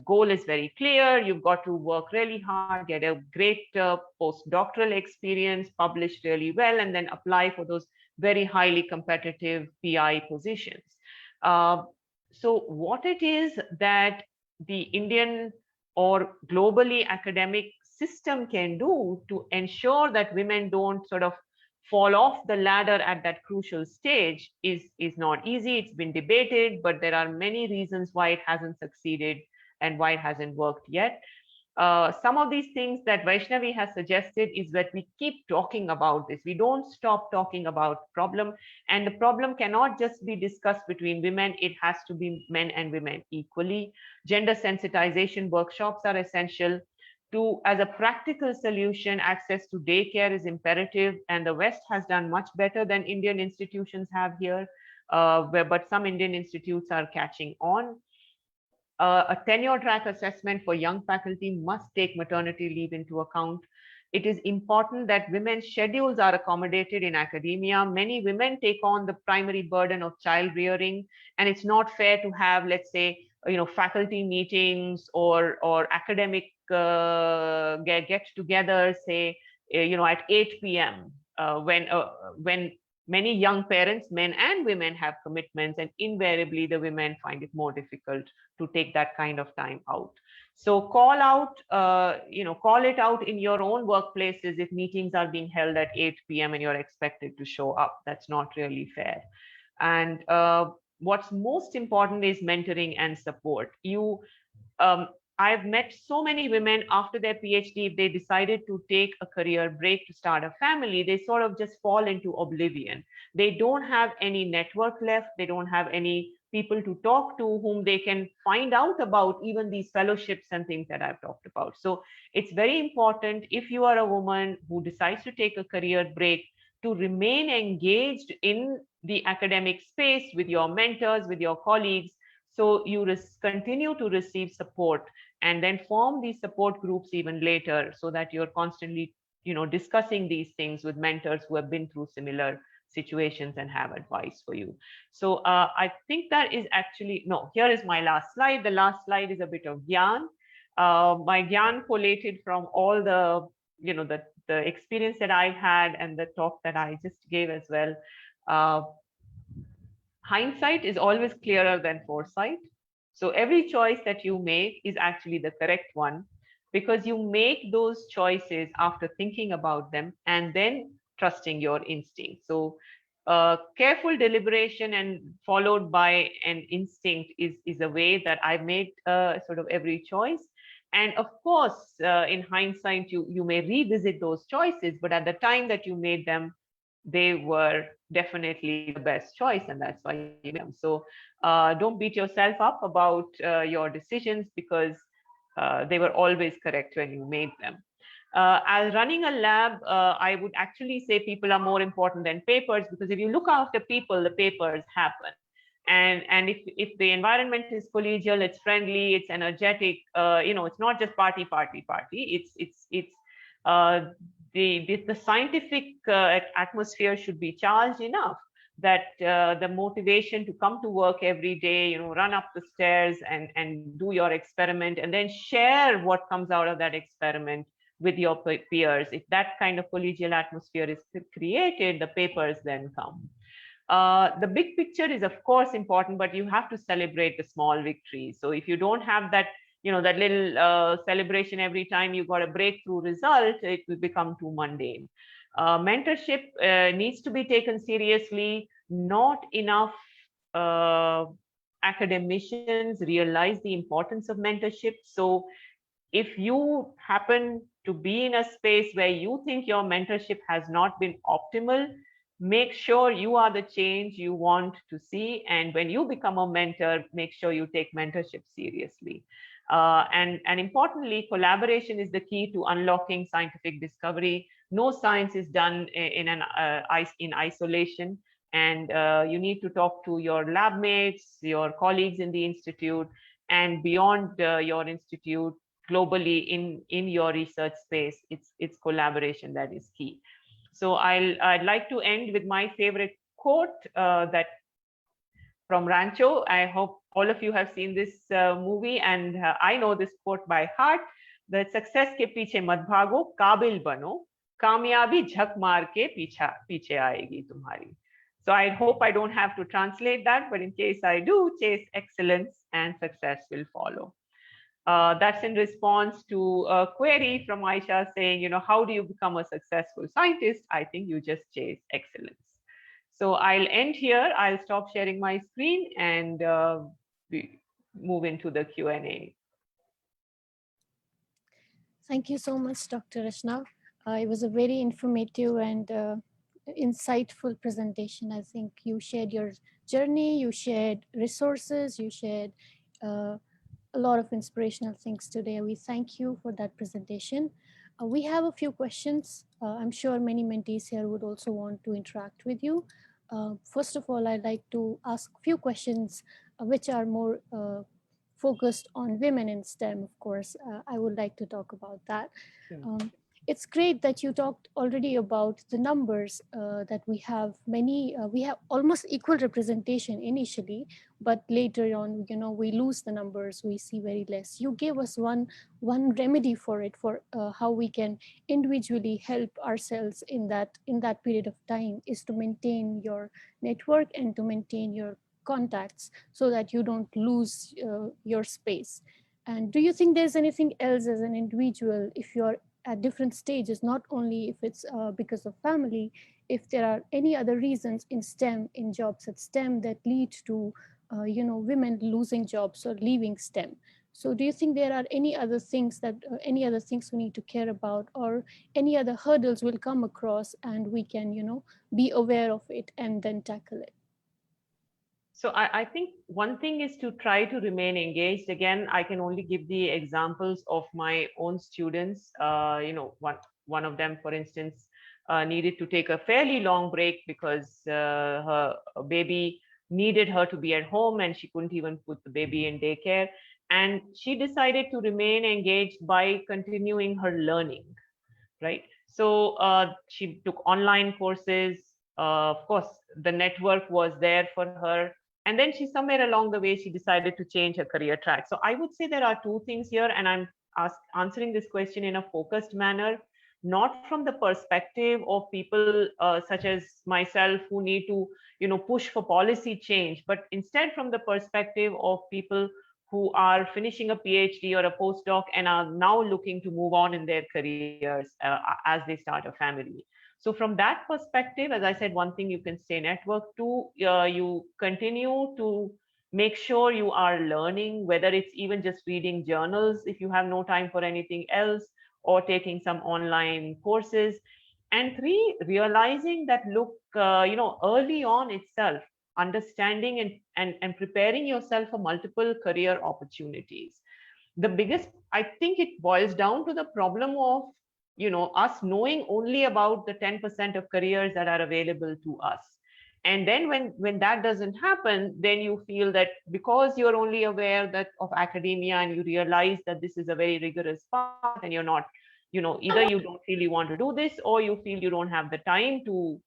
goal is very clear. You've got to work really hard, get a great postdoctoral experience, publish really well, and then apply for those very highly competitive PI positions. So what it is that the Indian or globally academic system can do to ensure that women don't sort of fall off the ladder at that crucial stage is not easy. It's been debated, but there are many reasons why it hasn't succeeded and why it hasn't worked yet. Some of these things that Vaishnavi has suggested is that we keep talking about this. We don't stop talking about problem, and the problem cannot just be discussed between women. It has to be men and women equally. Gender sensitization workshops are essential. As a practical solution, access to daycare is imperative, and the West has done much better than Indian institutions have here, but some Indian institutes are catching on. A tenure track assessment for young faculty must take maternity leave into account. It is important that women's schedules are accommodated in academia. Many women take on the primary burden of child rearing, and it's not fair to have, let's say, faculty meetings or academic get-together, say, at 8 p.m. When many young parents, men and women, have commitments, and invariably the women find it more difficult to take that kind of time out. So call it out in your own workplaces if meetings are being held at 8 p.m. and you're expected to show up. That's not really fair. And what's most important is mentoring and support. I've met so many women after their PhD, if they decided to take a career break to start a family, they sort of just fall into oblivion. They don't have any network left. They don't have any people to talk to whom they can find out about even these fellowships and things that I've talked about. So it's very important, if you are a woman who decides to take a career break, to remain engaged in the academic space with your mentors, with your colleagues, so you continue to receive support, and then form these support groups even later, so that you're constantly, discussing these things with mentors who have been through similar situations and have advice for you. So I think that is actually, no, here is my last slide. The last slide is a bit of Gyan. My Gyan collated from all the, the experience that I've had and the talk that I just gave as well. Hindsight is always clearer than foresight. So every choice that you make is actually the correct one, because you make those choices after thinking about them and then trusting your instinct. So careful deliberation and followed by an instinct is a way that I've made sort of every choice. And of course, in hindsight, you may revisit those choices, but at the time that you made them, they were definitely the best choice, and that's why you made them. So don't beat yourself up about your decisions, because they were always correct when you made them. As running a lab, I would actually say people are more important than papers, because if you look after people, the papers happen. And if the environment is collegial, it's friendly, it's energetic, it's not just party. It's the scientific atmosphere should be charged enough that the motivation to come to work every day, run up the stairs and do your experiment, and then share what comes out of that experiment with your peers. If that kind of collegial atmosphere is created, the papers then come. The big picture is of course important, but you have to celebrate the small victories. So if you don't have that, that little celebration every time you got a breakthrough result, it will become too mundane. Mentorship needs to be taken seriously. Not enough academicians realize the importance of mentorship. So if you happen to be in a space where you think your mentorship has not been optimal, make sure you are the change you want to see. And when you become a mentor, make sure you take mentorship seriously. And importantly, collaboration is the key to unlocking scientific discovery. No science is done in isolation, and you need to talk to your lab mates, your colleagues in the institute, and beyond your institute, globally in your research space. It's collaboration that is key. So I'd like to end with my favorite quote that from Rancho. I hope all of you have seen this movie, and I know this quote by heart. The success ke piche mat bhago, kabil bano, kamyabi jhak maar ke piche aayegi tumhari. So I hope I don't have to translate that, but in case I do, chase excellence and success will follow. That's in response to a query from Aisha saying, how do you become a successful scientist? I think you just chase excellence. So I'll end here. I'll stop sharing my screen and move into the Q&A. Thank you so much, Dr. Rashna. It was a very informative and insightful presentation. I think you shared your journey, you shared resources, you shared a lot of inspirational things today. We thank you for that presentation. We have a few questions. I'm sure many mentees here would also want to interact with you. First of all, I'd like to ask a few questions which are more focused on women in STEM, of course, I would like to talk about that. It's great that you talked already about the numbers, that we have we have almost equal representation initially, but later on, we lose the numbers, we see very less. You gave us one remedy for it, for how we can individually help ourselves in that period of time, is to maintain your network and to maintain your contacts so that you don't lose your space. And do you think there's anything else as an individual, if you're at different stages, not only if it's because of family, if there are any other reasons in STEM, in jobs at STEM, that lead to women losing jobs or leaving STEM? So do you think there are any other things we need to care about, or any other hurdles we'll come across and we can be aware of it and then tackle it? So I think one thing is to try to remain engaged. Again, I can only give the examples of my own students. One of them, for instance, needed to take a fairly long break because her baby needed her to be at home and she couldn't even put the baby in daycare. And she decided to remain engaged by continuing her learning, right? So she took online courses. Of course, the network was there for her. And then somewhere along the way, she decided to change her career track. So I would say there are two things here, and I'm answering this question in a focused manner, not from the perspective of people such as myself who need to, push for policy change, but instead from the perspective of people who are finishing a PhD or a postdoc and are now looking to move on in their careers as they start a family. So from that perspective, as I said, one thing, you can stay networked. Two, you continue to make sure you are learning, whether it's even just reading journals if you have no time for anything else, or taking some online courses. And three, realizing that, look, early on itself, understanding and preparing yourself for multiple career opportunities. The biggest, I think it boils down to the problem of us knowing only about the 10% of careers that are available to us. And then when that doesn't happen, then you feel that because you're only aware that of academia and you realize that this is a very rigorous path and you're not, either you don't feel you want to do this, or you feel you don't have the time to,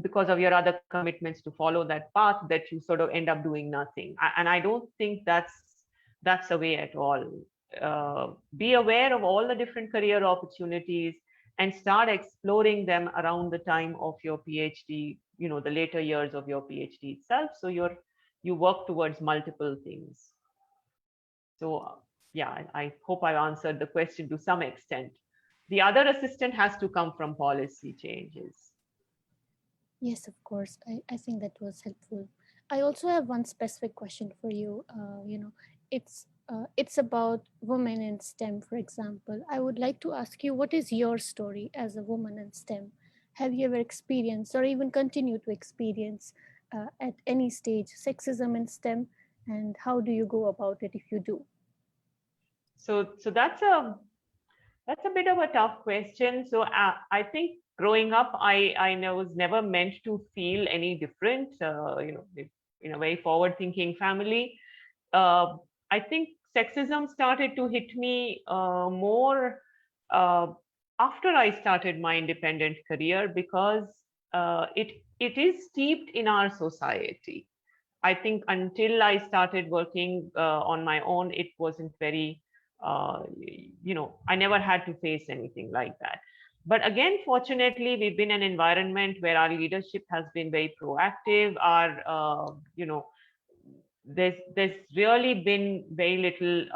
because of your other commitments, to follow that path, that you sort of end up doing nothing. And I don't think that's the way at all. Be aware of all the different career opportunities and start exploring them around the time of your PhD, the later years of your PhD itself. So you work towards multiple things. So yeah, I hope I answered the question to some extent. The other assistance has to come from policy changes. Yes, of course. I think that was helpful. I also have one specific question for you. It's about women in STEM, for example. I would like to ask you, what is your story as a woman in STEM? Have you ever experienced, or even continue to experience at any stage, sexism in STEM? And how do you go about it if you do? So that's a bit of a tough question. So I think growing up, I was never meant to feel any different, in a very forward-thinking family. I think sexism started to hit me more after I started my independent career, because it is steeped in our society. I think until I started working on my own, it wasn't very, I never had to face anything like that. But again, fortunately, we've been in an environment where our leadership has been very proactive. There's really been very little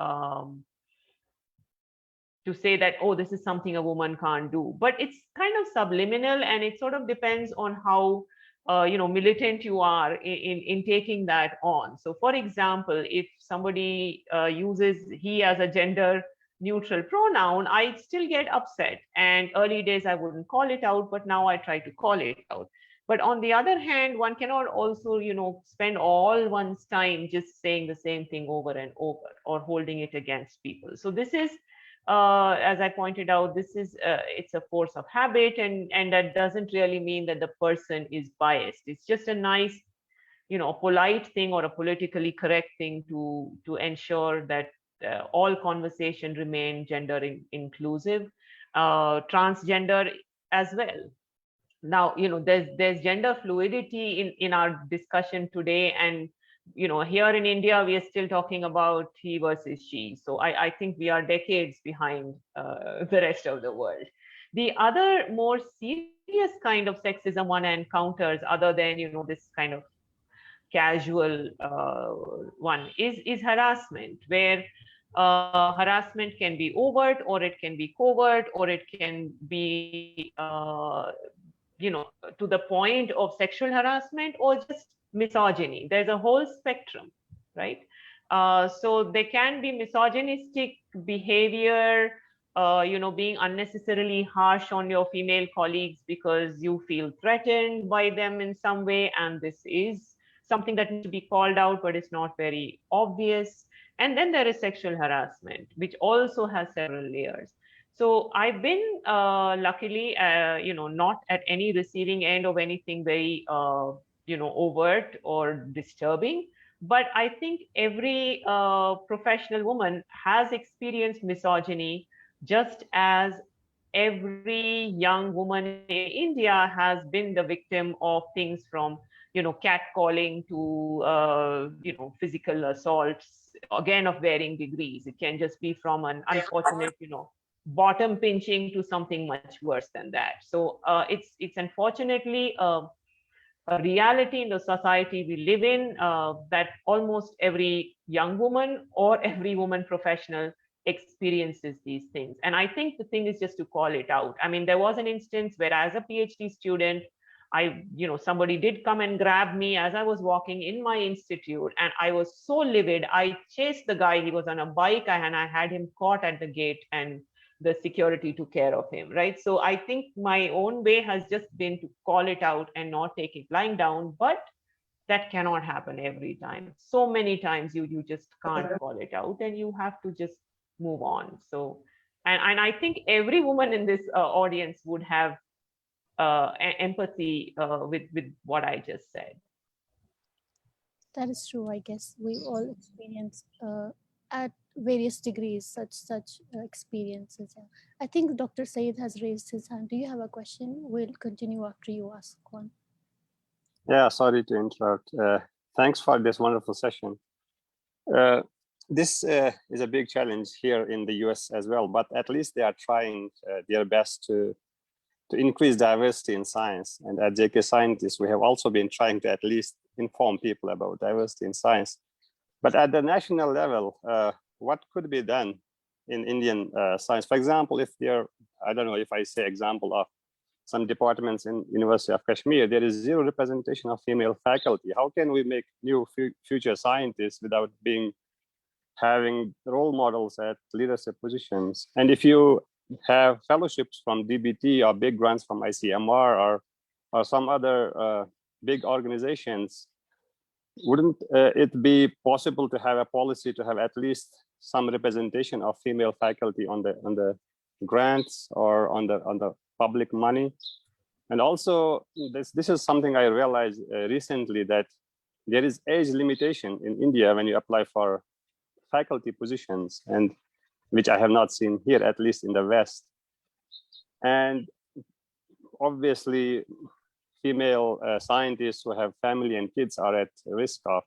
to say that, oh, this is something a woman can't do. But it's kind of subliminal, and it sort of depends on how militant you are in taking that on. So for example, if somebody uses he as a gender neutral pronoun, I still get upset. And early days, I wouldn't call it out, but now I try to call it out. But on the other hand, one cannot also, spend all one's time just saying the same thing over and over, or holding it against people. So this is, as I pointed out, this is it's a force of habit, and that doesn't really mean that the person is biased. It's just a nice, a polite thing or a politically correct thing to ensure that all conversation remain gender inclusive, transgender as well. Now, there's gender fluidity in our discussion today, and here in India we are still talking about he versus she. So I think we are decades behind the rest of the world. The other more serious kind of sexism one encounters, other than this kind of casual one, is harassment, where harassment can be overt, or it can be covert, or it can be to the point of sexual harassment or just misogyny. There's a whole spectrum, right? So there can be misogynistic behavior, being unnecessarily harsh on your female colleagues because you feel threatened by them in some way, and this is something that needs to be called out, but it's not very obvious. And then there is sexual harassment, which also has several layers. So I've been luckily, not at any receiving end of anything very, overt or disturbing. But I think every professional woman has experienced misogyny, just as every young woman in India has been the victim of things from, catcalling to, physical assaults, again, of varying degrees. It can just be from an unfortunate, bottom pinching to something much worse than that. So it's unfortunately a reality in the society we live in, that almost every young woman or every woman professional experiences these things. And I think the thing is just to call it out. I mean, there was an instance where, as a PhD student, somebody did come and grab me as I was walking in my institute, and I was so livid. I chased the guy. He was on a bike, and I had him caught at the gate, and the security took care of him, right? So I think my own way has just been to call it out and not take it lying down, but that cannot happen every time. So many times you just can't call it out, and you have to just move on. So, and I think every woman in this audience would have empathy with what I just said. That is true. I guess we all experience at various degrees such experiences. Yeah. I think Dr. Saeed has raised his hand. Do you have a question? We'll continue after you ask one. Yeah, sorry to interrupt. Thanks for this wonderful session. This is a big challenge here in the US as well, but at least they are trying their best to increase diversity in science. And at JK Scientists, we have also been trying to at least inform people about diversity in science. But at the national level, what could be done in Indian science? For example, if there, I don't know if I say example of some departments in University of Kashmir, there is zero representation of female faculty. How can we make new future scientists without having role models at leadership positions? And if you have fellowships from DBT or big grants from ICMR or some other big organizations, wouldn't it be possible to have a policy to have at least some representation of female faculty on the grants or on the public money? And also, this is something I realized recently, that there is age limitation in India when you apply for faculty positions, and which I have not seen here, at least in the West. And obviously, female scientists who have family and kids are at risk of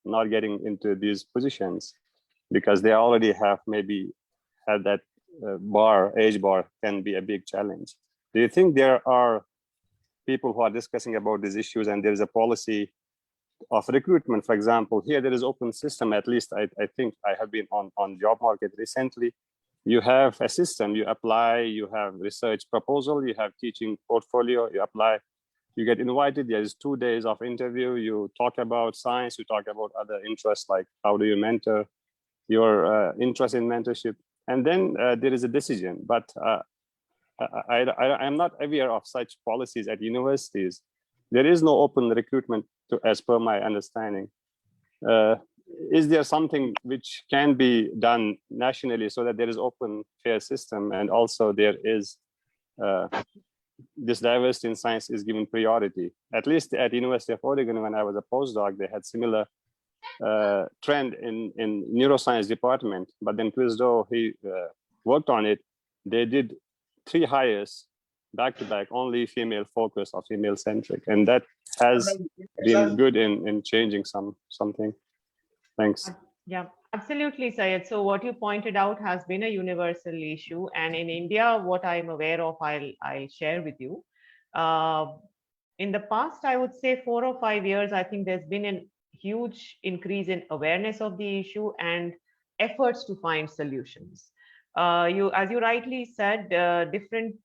not getting into these positions because they already have maybe had that age bar can be a big challenge. Do you think there are people who are discussing about these issues and there is a policy of recruitment? For example, here there is open system, at least I think I have been on job market recently. You have a system, you apply, you have research proposal, you have teaching portfolio, you apply, you get invited, there is 2 days of interview, you talk about science, you talk about other interests like how do you mentor, your interest in mentorship, and then there is a decision. But I'm not aware of such policies at universities. There is no open recruitment as per my understanding. Is there something which can be done nationally so that there is open, fair system, and also there is this diversity in science is given priority. At least at University of Oregon, when I was a postdoc, they had similar trend in neuroscience department. But then Chris Doe, he worked on it. They did 3 hires back to back, only female focused or female centric, and that has been good in changing something. Thanks. Yeah, absolutely, Syed. So what you pointed out has been a universal issue, and in India, what I'm aware of, I'll share with you. In the past, I would say 4 or 5 years, I think there's been a huge increase in awareness of the issue and efforts to find solutions. As you rightly said, different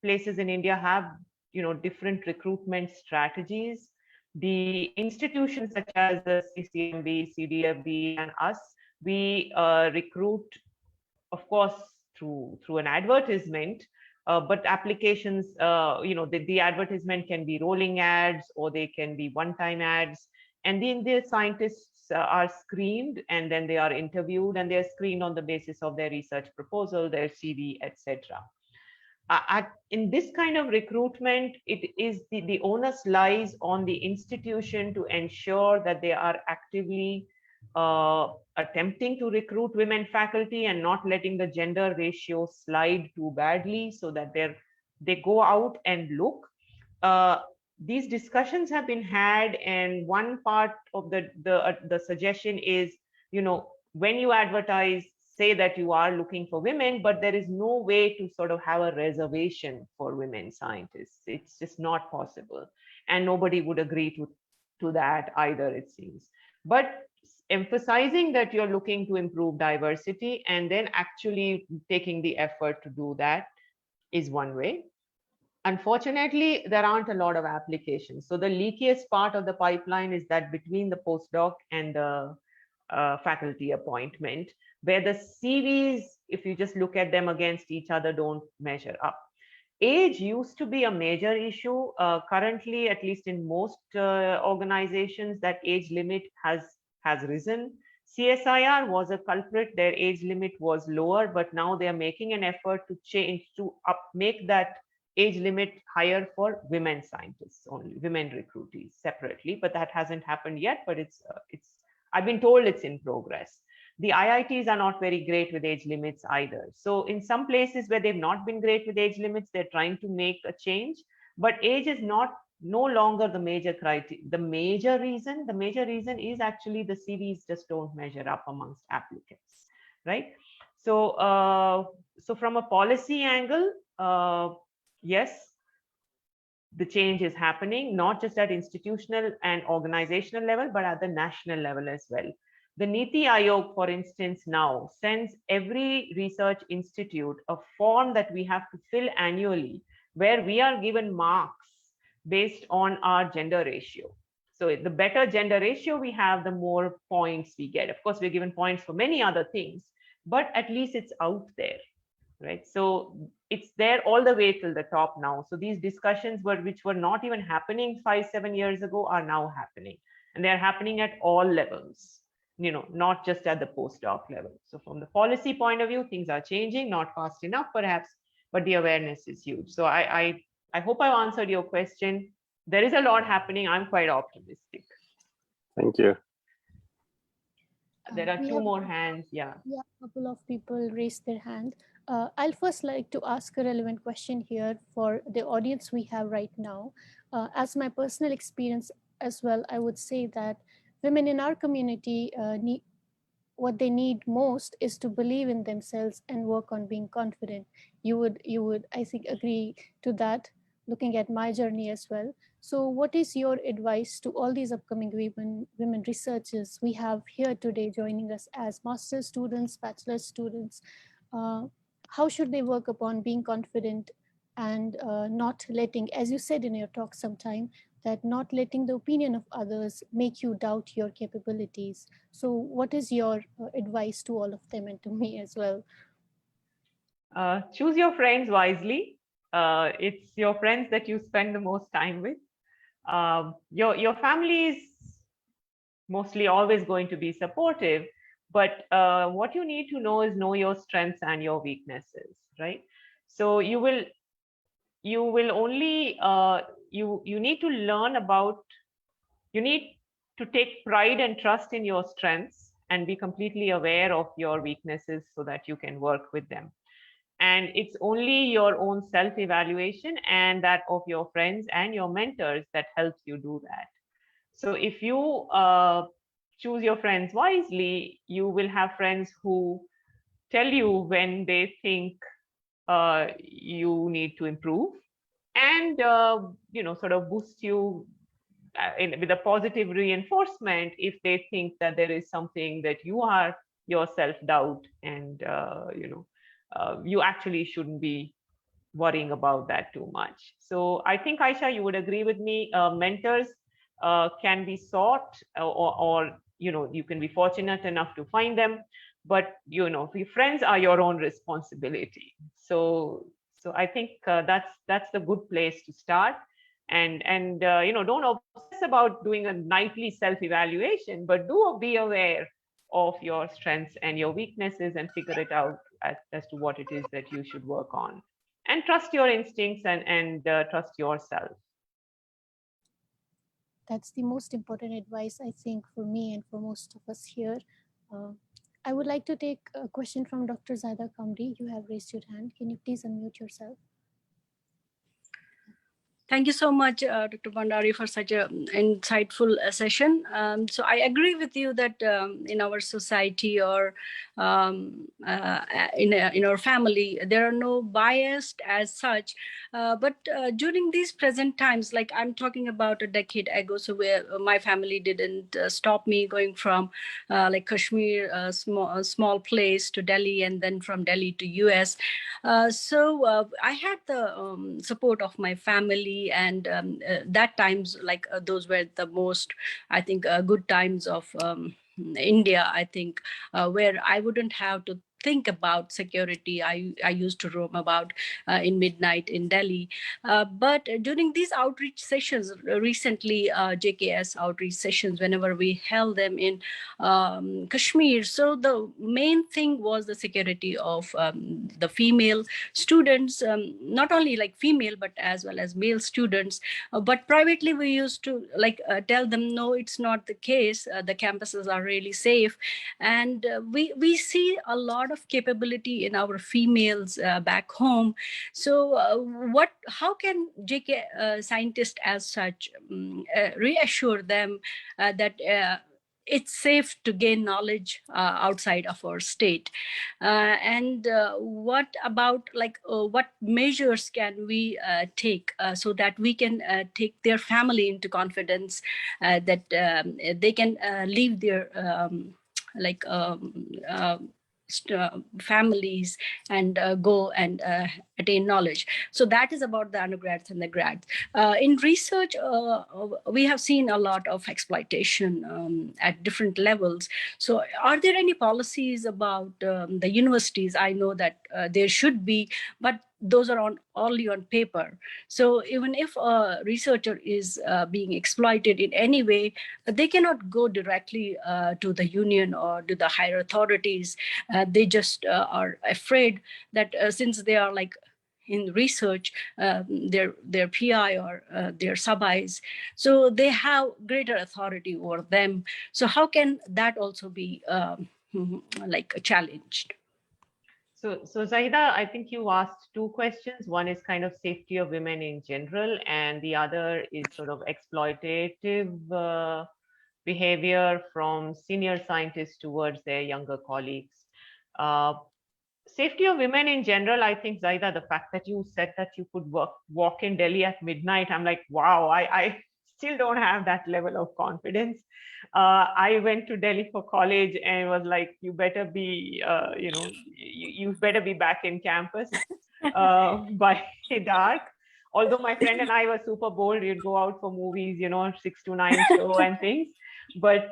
places in India have, different recruitment strategies. The institutions such as the CCMB, CDFD, and us, we recruit, of course, through an advertisement, but applications, the advertisement can be rolling ads or they can be one-time ads. And then the scientists are screened, and then they are interviewed, and they're screened on the basis of their research proposal, their CV, etc. In this kind of recruitment, it is the onus lies on the institution to ensure that they are actively attempting to recruit women faculty and not letting the gender ratio slide too badly, so that they go out and look. These discussions have been had, and one part of the suggestion is, when you advertise, say that you are looking for women, but there is no way to sort of have a reservation for women scientists. It's just not possible, and nobody would agree to that either, it seems. But emphasizing that you're looking to improve diversity and then actually taking the effort to do that is one way. Unfortunately, there aren't a lot of applications. So the leakiest part of the pipeline is that between the postdoc and the faculty appointment, where the CVs, if you just look at them against each other, don't measure up. Age used to be a major issue. Currently, at least in most organizations, that age limit has risen. CSIR was a culprit. Their age limit was lower, but now they are making an effort to change, to make that age limit higher for women scientists only, women recruitees separately, but that hasn't happened yet, but I've been told it's in progress. The IITs are not very great with age limits either. So in some places where they've not been great with age limits, they're trying to make a change, but age is no longer the major criteria. The major reason is actually the CVs just don't measure up amongst applicants, right? So, so from a policy angle, yes, the change is happening, not just at institutional and organizational level, but at the national level as well. The Niti Aayog, for instance, now sends every research institute a form that we have to fill annually, where we are given marks based on our gender ratio. So the better gender ratio we have, the more points we get. Of course, we're given points for many other things, but at least it's out there, right? So it's there all the way till the top now. So these discussions which were not even happening 5-7 years ago are now happening, and they're happening at all levels, not just at the postdoc level. So from the policy point of view, things are changing, not fast enough perhaps, but the awareness is huge. So I hope I've answered your question. There is a lot happening. I'm quite optimistic. Thank you. There are two more hands. Yeah, a couple of people raised their hand. I'll first like to ask a relevant question here for the audience we have right now. As my personal experience as well, I would say that women in our community what they need most is to believe in themselves and work on being confident. You would, I think, agree to that, looking at my journey as well. So what is your advice to all these upcoming women researchers we have here today joining us as master's students, bachelor students? How should they work upon being confident and not letting, as you said in your talk sometime, that not letting the opinion of others make you doubt your capabilities? So what is your advice to all of them and to me as well? Choose your friends wisely. It's your friends that you spend the most time with. Your family is mostly always going to be supportive, but what you need to know is know your strengths and your weaknesses, right? So you will you will only, you need to learn about, you need to take pride and trust in your strengths and be completely aware of your weaknesses so that you can work with them. And it's only your own self-evaluation and that of your friends and your mentors that helps you do that. So if you choose your friends wisely, you will have friends who tell you when they think you need to improve, and sort of boost you with a positive reinforcement if they think that there is something that you are yourself doubt, and you actually shouldn't be worrying about that too much. So I think, Aisha, you would agree with me. Mentors can be sought, or you can be fortunate enough to find them, but your friends are your own responsibility. So I think that's the good place to start. And don't obsess about doing a nightly self-evaluation, but do be aware of your strengths and your weaknesses and figure it out as to what it is that you should work on. And trust your instincts and trust yourself. That's the most important advice, I think, for me and for most of us here. I would like to take a question from Dr. Zaida Kamri. You have raised your hand. Can you please unmute yourself? Thank you so much, Dr. Bhandari, for such an insightful session. So I agree with you that in our society or in our family, there are no bias as such. But during these present times, like I'm talking about a decade ago, so where my family didn't stop me going from like Kashmir, a small place, to Delhi, and then from Delhi to US. So I had the support of my family, and that times, like those were the most, I think, good times of India, I think, where I wouldn't have to think about security. I used to roam about in midnight in Delhi. But during these outreach sessions, recently JKS outreach sessions, whenever we held them in Kashmir, so the main thing was the security of the female students, not only like female, but as well as male students. But privately, we used to tell them, no, it's not the case. The campuses are really safe. And we see a lot of capability in our females back home. So how can JK scientists as such reassure them that it's safe to gain knowledge outside of our state? And what about what measures can we take so that we can take their family into confidence that they can leave their families and go and attain knowledge? So that is about the undergrads and the grads. In research, we have seen a lot of exploitation at different levels. So are there any policies about the universities? I know that there should be, but those are only on paper. So even if a researcher is being exploited in any way, they cannot go directly to the union or to the higher authorities. They just are afraid that since they are in research, their PI or their sub-Is, so they have greater authority over them. So how can that also be challenged? So Zahida, I think you asked two questions. One is kind of safety of women in general, and the other is sort of exploitative behavior from senior scientists towards their younger colleagues. Safety of women in general, I think, Zahida, the fact that you said that you could walk in Delhi at midnight, I'm like, wow, I still don't have that level of confidence. I went to Delhi for college and was like, you better be, you better be back in campus by dark. Although my friend and I were super bold, we'd go out for movies, 6 to 9 show and things. But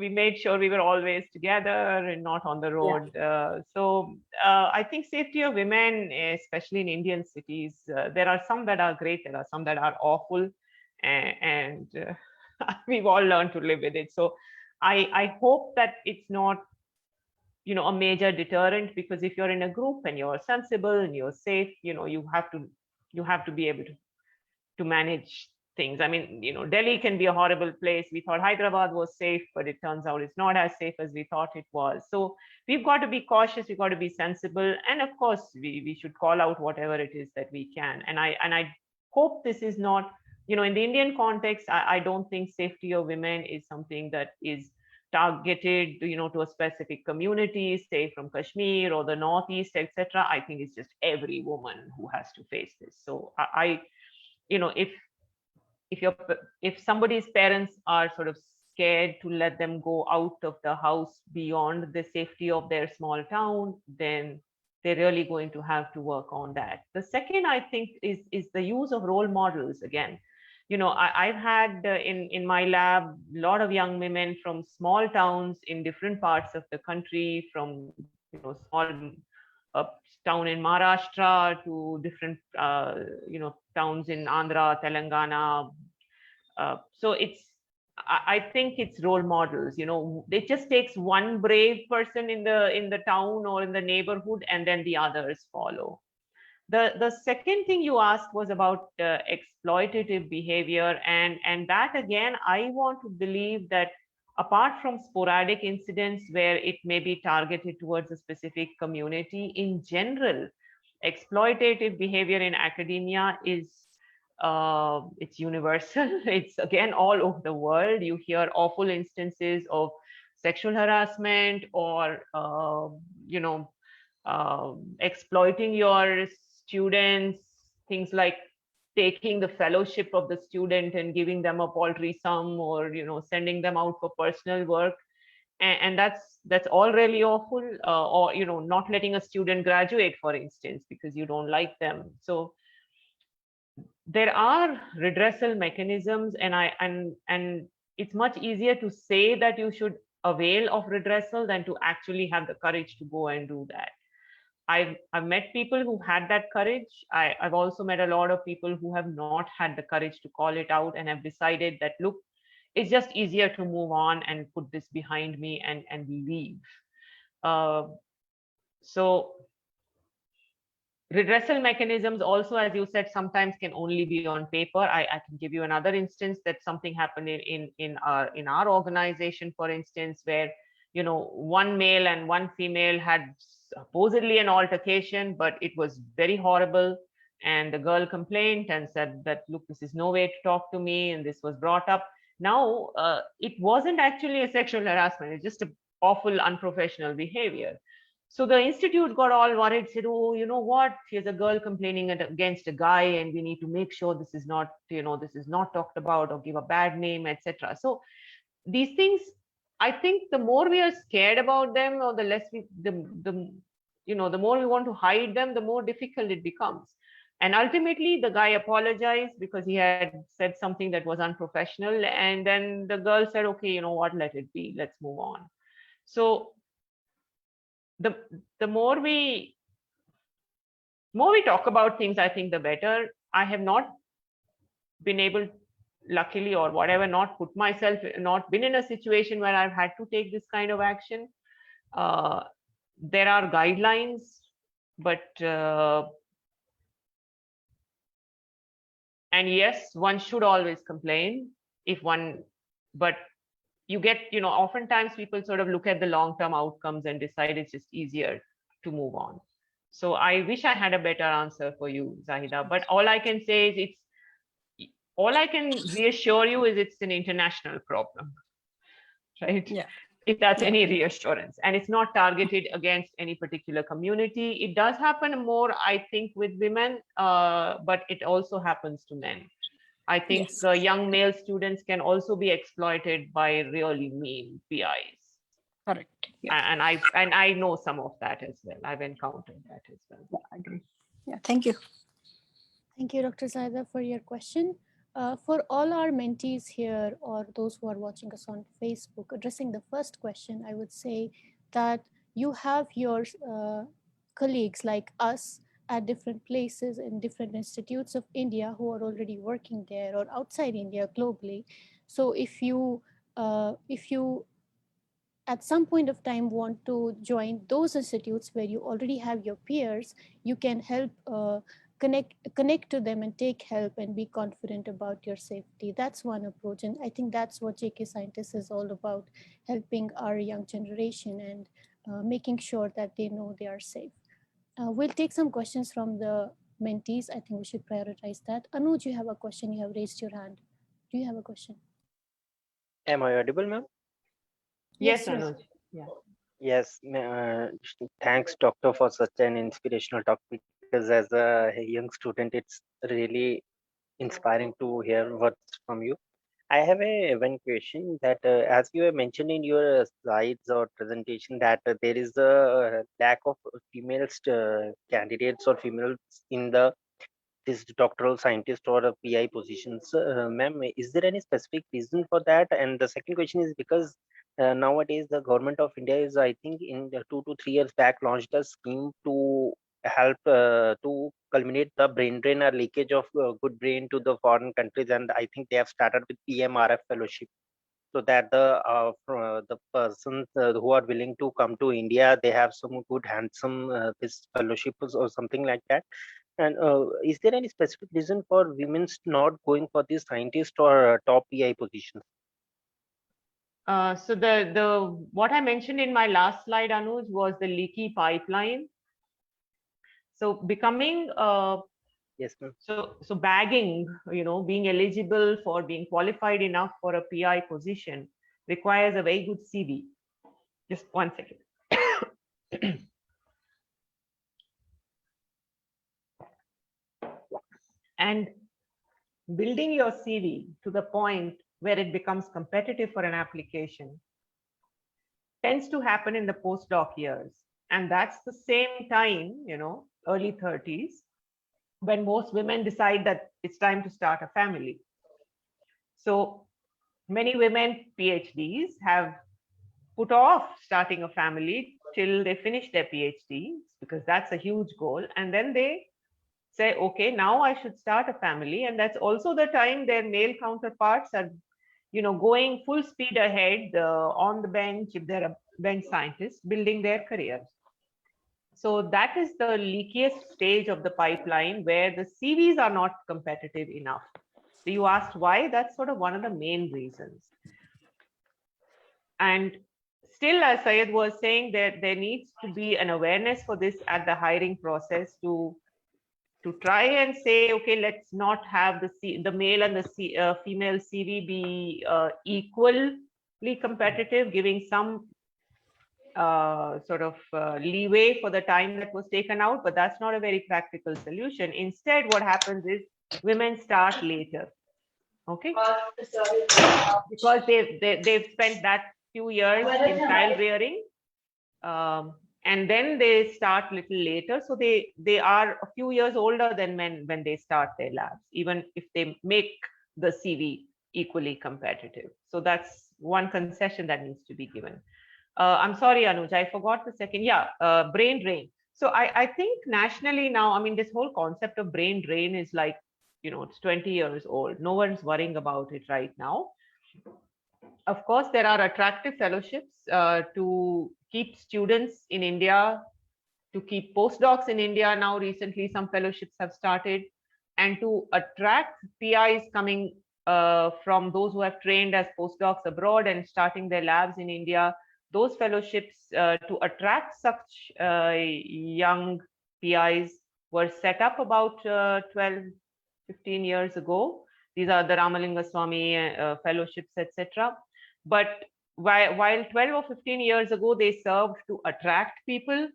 we made sure we were always together and not on the road. Yeah. So I think safety of women, especially in Indian cities, there are some that are great, there are some that are awful, and we've all learned to live with it. So I hope that it's not, a major deterrent, because if you're in a group and you're sensible and you're safe, you have to you have to be able to manage things. I mean, Delhi can be a horrible place. We thought Hyderabad was safe, but it turns out it's not as safe as we thought it was. So we've got to be cautious. We've got to be sensible. And of course, we should call out whatever it is that we can. And I hope this is not, in the Indian context, I don't think safety of women is something that is targeted, to a specific community, say from Kashmir or the Northeast, etc. I think it's just every woman who has to face this. So if somebody's parents are sort of scared to let them go out of the house beyond the safety of their small town, then they're really going to have to work on that. The second, I think, is the use of role models again. I've had in my lab a lot of young women from small towns in different parts of the country, from small town in Maharashtra to different towns in Andhra, Telangana. So I think it's role models. It just takes one brave person in the town or in the neighborhood, and then the others follow. The second thing you asked was about exploitative behavior, and that again, I want to believe that apart from sporadic incidents where it may be targeted towards a specific community, in general, exploitative behavior in academia is it's universal. It's again all over the world. You hear awful instances of sexual harassment or exploiting your students, things like taking the fellowship of the student and giving them a paltry sum, or sending them out for personal work, and that's all really awful. Or not letting a student graduate, for instance, because you don't like them. So there are redressal mechanisms, and it's much easier to say that you should avail of redressal than to actually have the courage to go and do that. I've met people who had that courage. I've also met a lot of people who have not had the courage to call it out and have decided that, look, it's just easier to move on and put this behind me and leave. So redressal mechanisms also, as you said, sometimes can only be on paper. I can give you another instance that something happened in our organization, for instance, where one male and one female had supposedly an altercation, but it was very horrible. And the girl complained and said that, look, this is no way to talk to me, and this was brought up. Now, it wasn't actually a sexual harassment. It's just an awful, unprofessional behavior. So the institute got all worried, said, oh, you know what? Here's a girl complaining against a guy, and we need to make sure this is not, this is not talked about or give a bad name, etc. So these things, I think the more we are scared about them, or the less the more we want to hide them, the more difficult it becomes. And ultimately, the guy apologized because he had said something that was unprofessional. And then the girl said, okay, you know what, let it be, let's move on. So the more we talk about things, I think the better. I have not been able, luckily or whatever, not been in a situation where I've had to take this kind of action. There are guidelines, but and yes, one should always complain but you get, oftentimes people sort of look at the long-term outcomes and decide it's just easier to move on. So I wish I had a better answer for you, Zahida, but all I can say is all I can reassure you is it's an international problem, right? Yeah. If that's any reassurance, and it's not targeted against any particular community. It does happen more, I think, with women, but it also happens to men. I think young male students can also be exploited by really mean PIs. Correct. Yeah. And I know some of that as well. I've encountered that as well. Yeah, I agree. Yeah, thank you. Thank you, Dr. Zahida, for your question. For all our mentees here or those who are watching us on Facebook, addressing the first question, I would say that you have your colleagues like us at different places in different institutes of India who are already working there or outside India globally. So if you at some point of time want to join those institutes where you already have your peers, you can help connect to them and take help and be confident about your safety. That's one approach. And I think that's what JK Scientists is all about, helping our young generation and making sure that they know they are safe. We'll take some questions from the mentees. I think we should prioritize that. Anuj, you have a question. You have raised your hand. Do you have a question? Am I audible, ma'am? Yes, Anuj. Yeah. Yes. Thanks, doctor, for such an inspirational talk, because as a young student, it's really inspiring to hear words from you. I have one question that as you have mentioned in your slides or presentation that there is a lack of female candidates or females in the this doctoral scientist or a PI positions. Ma'am, is there any specific reason for that? And the second question is because nowadays the government of India is, I think, in the 2 to 3 years back, launched a scheme to help to culminate the brain drain or leakage of good brain to the foreign countries. And I think they have started with PMRF fellowship, so that the persons who are willing to come to India, they have some good handsome this fellowships or something like that. And is there any specific reason for women's not going for this scientist or top PI positions? So the what I mentioned in my last slide, Anuj, was the leaky pipeline. So becoming Yes, ma'am. so bagging, being eligible for being qualified enough for a PI position requires a very good CV. Just one second. And building your CV to the point where it becomes competitive for an application tends to happen in the postdoc years. And that's the same time, early 30s, when most women decide that it's time to start a family. So many women PhDs have put off starting a family till they finish their PhDs, because that's a huge goal. And then they say, okay, now I should start a family. And that's also the time their male counterparts are, going full speed ahead on the bench, if they're a bench scientist, building their careers. So that is the leakiest stage of the pipeline, where the CVs are not competitive enough. So you asked why? That's sort of one of the main reasons. And still, as Syed was saying, there needs to be an awareness for this at the hiring process to try and say, okay, let's not have the male and the female CV be equally competitive, giving some leeway for the time that was taken out, but that's not a very practical solution. Instead, what happens is women start later, okay? Because they've spent that few years in child rearing, and then they start little later. So they are a few years older than men when they start their labs, even if they make the CV equally competitive. So that's one concession that needs to be given. I'm sorry, Anuj, I forgot the second. Yeah, brain drain. So I think nationally now, I mean, this whole concept of brain drain is like, it's 20 years old. No one's worrying about it right now. Of course, there are attractive fellowships to keep students in India, to keep postdocs in India. Now, recently, some fellowships have started, and to attract PIs coming from those who have trained as postdocs abroad and starting their labs in India. Those fellowships to attract such young PIs were set up about 12, 15 years ago. These are the Ramalinga Swami fellowships, etc. But while 12 or 15 years ago, they served to attract people,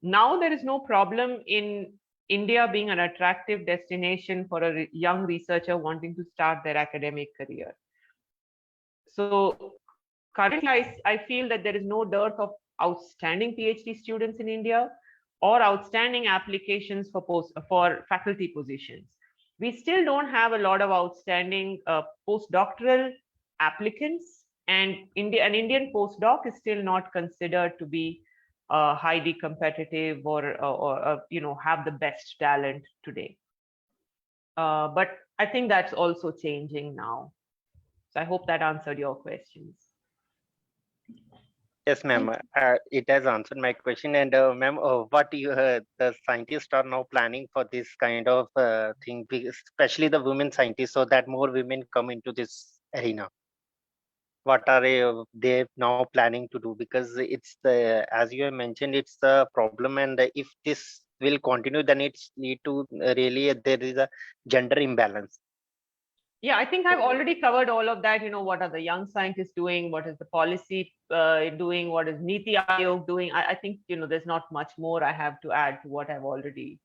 now there is no problem in India being an attractive destination for a young researcher wanting to start their academic career. So currently, I feel that there is no dearth of outstanding PhD students in India or outstanding applications for faculty positions. We still don't have a lot of outstanding postdoctoral applicants, and an Indian postdoc is still not considered to be highly competitive or have the best talent today. But I think that's also changing now. So I hope that answered your questions. Yes, ma'am. It has answered my question. And ma'am, what you the scientists are now planning for this kind of thing, especially the women scientists, so that more women come into this arena. What are they now planning to do? Because it's the, as you have mentioned, it's the problem, and if this will continue, then it's lead to really there is a gender imbalance. Yeah, I think I've already covered all of that. What are the young scientists doing? What is the policy doing? What is Niti Aayog doing? I think, there's not much more I have to add to what I've already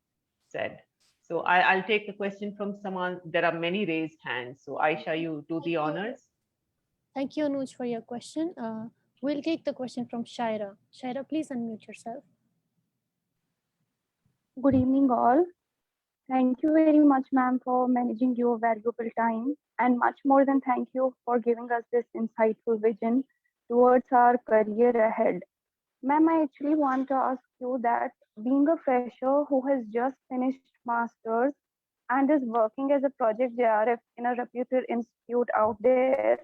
said. So I'll take the question from someone. There are many raised hands. So Aisha, you do the honors. Thank you, Anuj, for your question. We'll take the question from Shaira. Shaira, please unmute yourself. Good evening, all. Thank you very much, ma'am, for managing your valuable time, and much more than thank you for giving us this insightful vision towards our career ahead. Ma'am, I actually want to ask you that being a fresher who has just finished master's and is working as a project JRF in a reputed institute out there,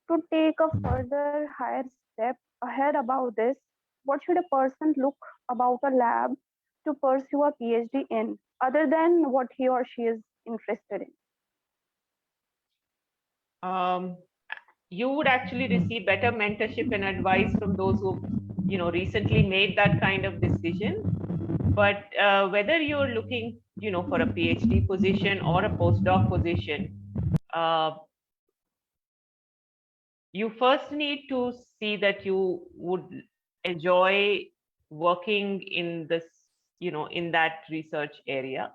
to take a further higher step ahead about this, what should a person look about a lab to pursue a PhD in, other than what he or she is interested in? You would actually receive better mentorship and advice from those who, recently made that kind of decision. But whether you're looking, for a PhD position or a postdoc position, you first need to see that you would enjoy working in this, in that research area.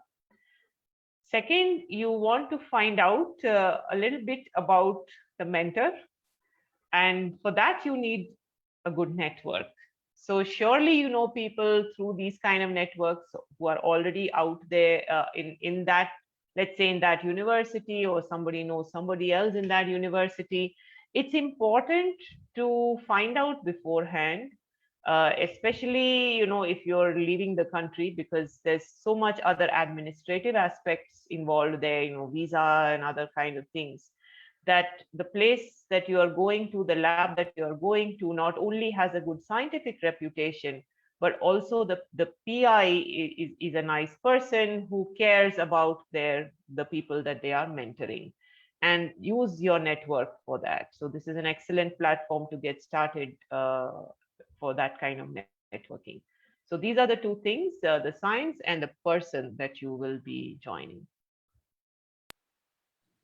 Second, you want to find out a little bit about the mentor. And for that, you need a good network. So surely you know people through these kind of networks who are already out there in that, let's say in that university, or somebody knows somebody else in that university. It's important to find out beforehand, especially, if you're leaving the country, because there's so much other administrative aspects involved there, visa and other kind of things, that the place that you are going to, the lab that you are going to, not only has a good scientific reputation, but also the PI is a nice person who cares about the people that they are mentoring, and use your network for that. So this is an excellent platform to get started for that kind of networking. So these are the two things, the science and the person that you will be joining.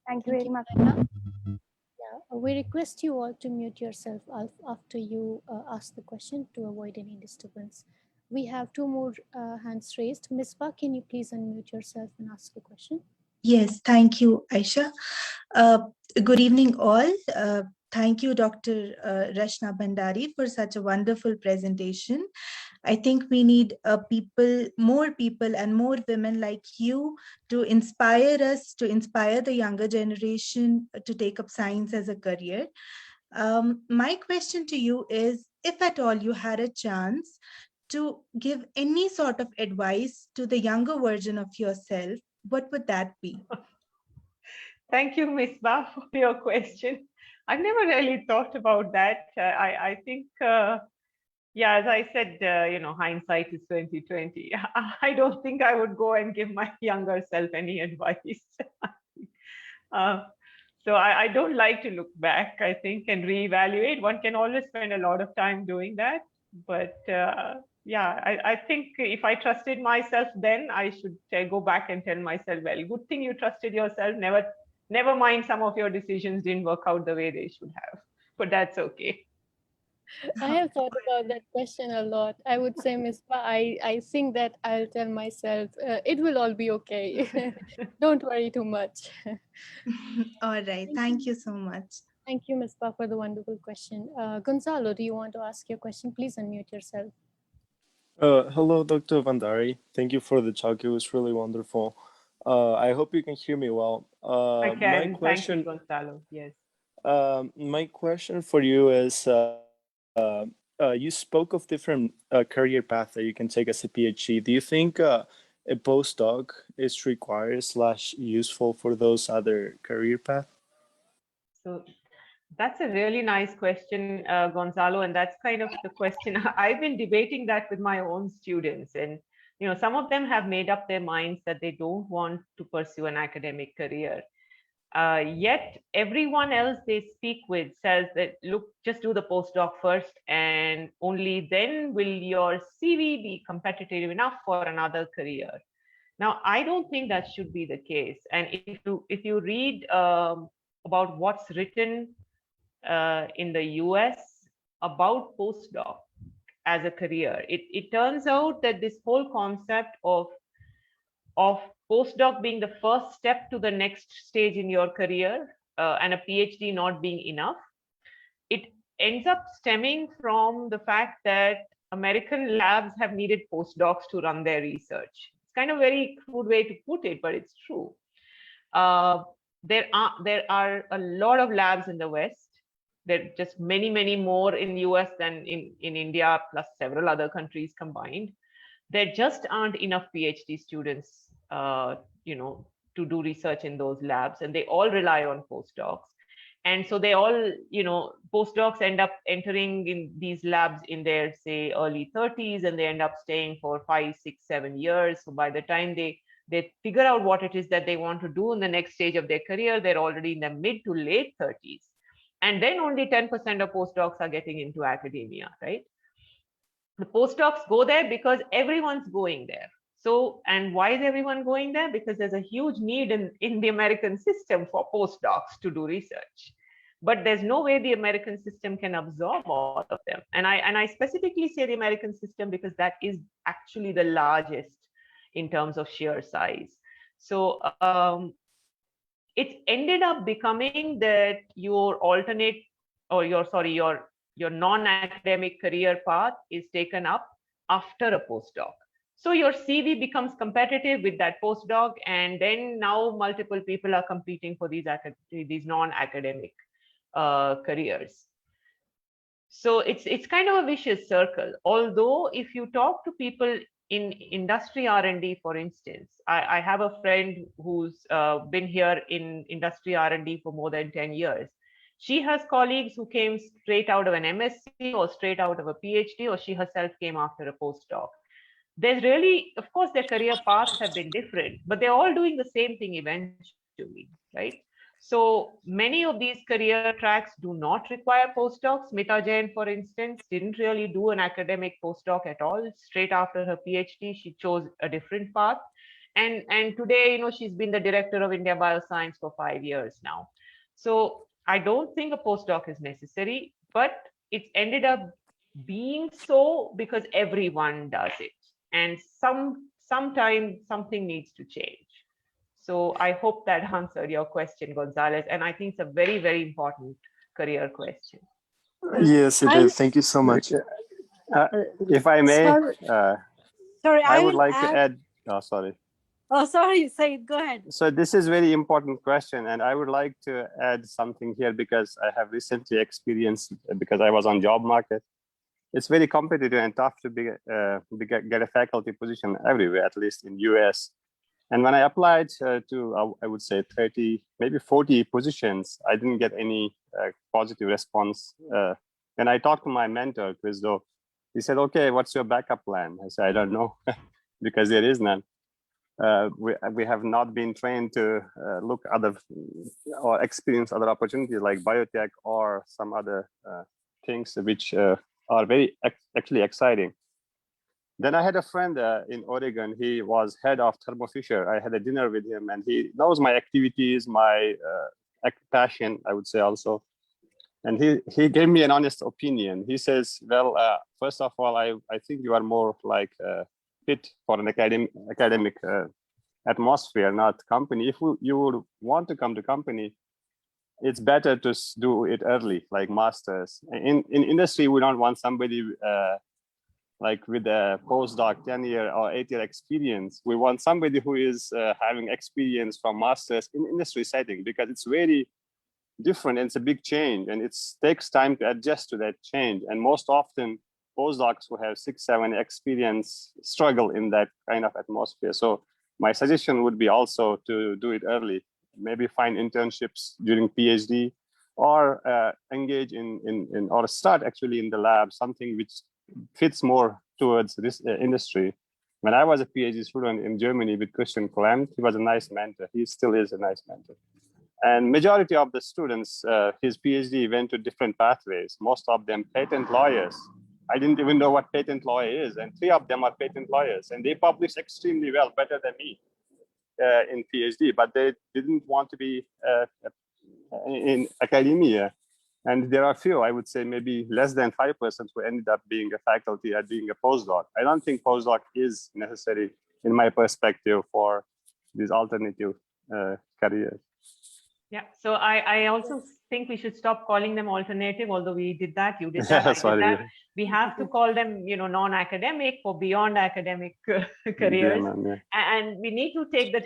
Thank you very much. Yeah, we request you all to mute yourself after you ask the question to avoid any disturbance. We have two more hands raised. Ms. Ba, can you please unmute yourself and ask the question? Yes, thank you, Aisha. Good evening, all. Thank you, Dr. Rashna Bhndari, for such a wonderful presentation. I think we need more people and more women like you to inspire us, to inspire the younger generation to take up science as a career. My question to you is, if at all you had a chance to give any sort of advice to the younger version of yourself, what would that be? Thank you, Ms. Ba, for your question. I've never really thought about that. I think, yeah, as I said, hindsight is 2020. I don't think I would go and give my younger self any advice. So I don't like to look back, I think, and reevaluate. One can always spend a lot of time doing that. But yeah, I think if I trusted myself then, I should go back and tell myself, well, good thing you trusted yourself. Never mind, some of your decisions didn't work out the way they should have, but that's okay. I have thought about that question a lot. I would say, Ms. Ba, I think that I'll tell myself, it will all be okay. Don't worry too much. All right. Thank you so much. Thank you, Ms. Ba, for the wonderful question. Gonzalo, do you want to ask your question? Please unmute yourself. Hello, Dr. Bhandari. Thank you for the talk. It was really wonderful. I hope you can hear me well. I can. My question, thank you, Gonzalo. Yes. My question for you is, you spoke of different career paths that you can take as a PhD. Do you think a postdoc is required / useful for those other career paths? So That's a really nice question, Gonzalo, and that's kind of the question. I've been debating that with my own students, and some of them have made up their minds that they don't want to pursue an academic career. Yet everyone else they speak with says that, look, just do the postdoc first, and only then will your CV be competitive enough for another career. Now, I don't think that should be the case. And if you read about what's written in the US about postdoc as a career, it turns out that this whole concept of postdoc being the first step to the next stage in your career, and a PhD not being enough, it ends up stemming from the fact that American labs have needed postdocs to run their research. It's kind of a very crude way to put it, but it's true. There are a lot of labs in the West. There are just many more in the US than in India, plus several other countries combined. There just aren't enough PhD students, to do research in those labs, and they all rely on postdocs. And so they all, postdocs end up entering in these labs in their, say, early 30s, and they end up staying for 5, 6, 7 years. So by the time they figure out what it is that they want to do in the next stage of their career, they're already in the mid to late 30s. And then only 10% of postdocs are getting into academia, right? The postdocs go there because everyone's going there. So, and why is everyone going there? Because there's a huge need in the American system for postdocs to do research. But there's no way the American system can absorb all of them. And I specifically say the American system because that is actually the largest in terms of sheer size. So it's ended up becoming that your alternate, or your non-academic career path is taken up after a postdoc. So your CV becomes competitive with that postdoc, and then now multiple people are competing for these non-academic careers. So it's kind of a vicious circle. Although if you talk to people in industry R&D, for instance, I have a friend who's been here in industry R&D for more than 10 years. She has colleagues who came straight out of an MSc or straight out of a PhD, or she herself came after a postdoc. There's really, of course, their career paths have been different, but they're all doing the same thing eventually, right? So many of these career tracks do not require postdocs. Smita Jain, for instance, didn't really do an academic postdoc at all. Straight after her PhD, she chose a different path. And today, she's been the director of India Bioscience for 5 years now. So I don't think a postdoc is necessary, but it's ended up being so because everyone does it. And sometimes something needs to change. So I hope that answered your question, Gonzalez. And I think it's a very, very important career question. Yes, it is. Thank you so much. If I may, sorry, I would like to add. Oh, sorry. Oh, sorry, Said, go ahead. So this is a very important question, and I would like to add something here because I have recently experienced, because I was on job market. It's very competitive and tough to get a faculty position everywhere, at least in US. And when I applied to, I would say 30, maybe 40 positions, I didn't get any positive response. When I talked to my mentor, Christo, he said, okay, what's your backup plan? I said, I don't know, because there is none. We have not been trained to look other or experience other opportunities like biotech or some other things which are very actually exciting. Then I had a friend in Oregon. He was head of Thermo Fisher. I had a dinner with him, and he knows my activities, my passion, I would say also. And he gave me an honest opinion. He says, well, first of all, I think you are more like fit for an academic atmosphere, not company. If you would want to come to company, it's better to do it early, like masters. In industry, we don't want somebody like with a postdoc 10-year or 8-year experience. We want somebody who is having experience from masters in industry setting, because it's very different and it's a big change, and it takes time to adjust to that change. And most often postdocs who have 6-7 experience struggle in that kind of atmosphere. So my suggestion would be also to do it early, maybe find internships during PhD or engage in or start actually in the lab, something which fits more towards this industry. When I was a PhD student in Germany with Christian Klemt, he was a nice mentor. He still is a nice mentor. And majority of the students, his PhD went to different pathways, most of them patent lawyers. I didn't even know what patent law is, and 3 of them are patent lawyers, and they publish extremely well, better than me in PhD, but they didn't want to be in academia. And there are few, I would say maybe less than 5% who ended up being a faculty and being a postdoc. I don't think postdoc is necessary in my perspective for these alternative careers. Yeah, so I also think we should stop calling them alternative, although we did that, you did that, I did that. We have to call them, you know, non-academic or beyond academic careers. Yeah. And we need to take the,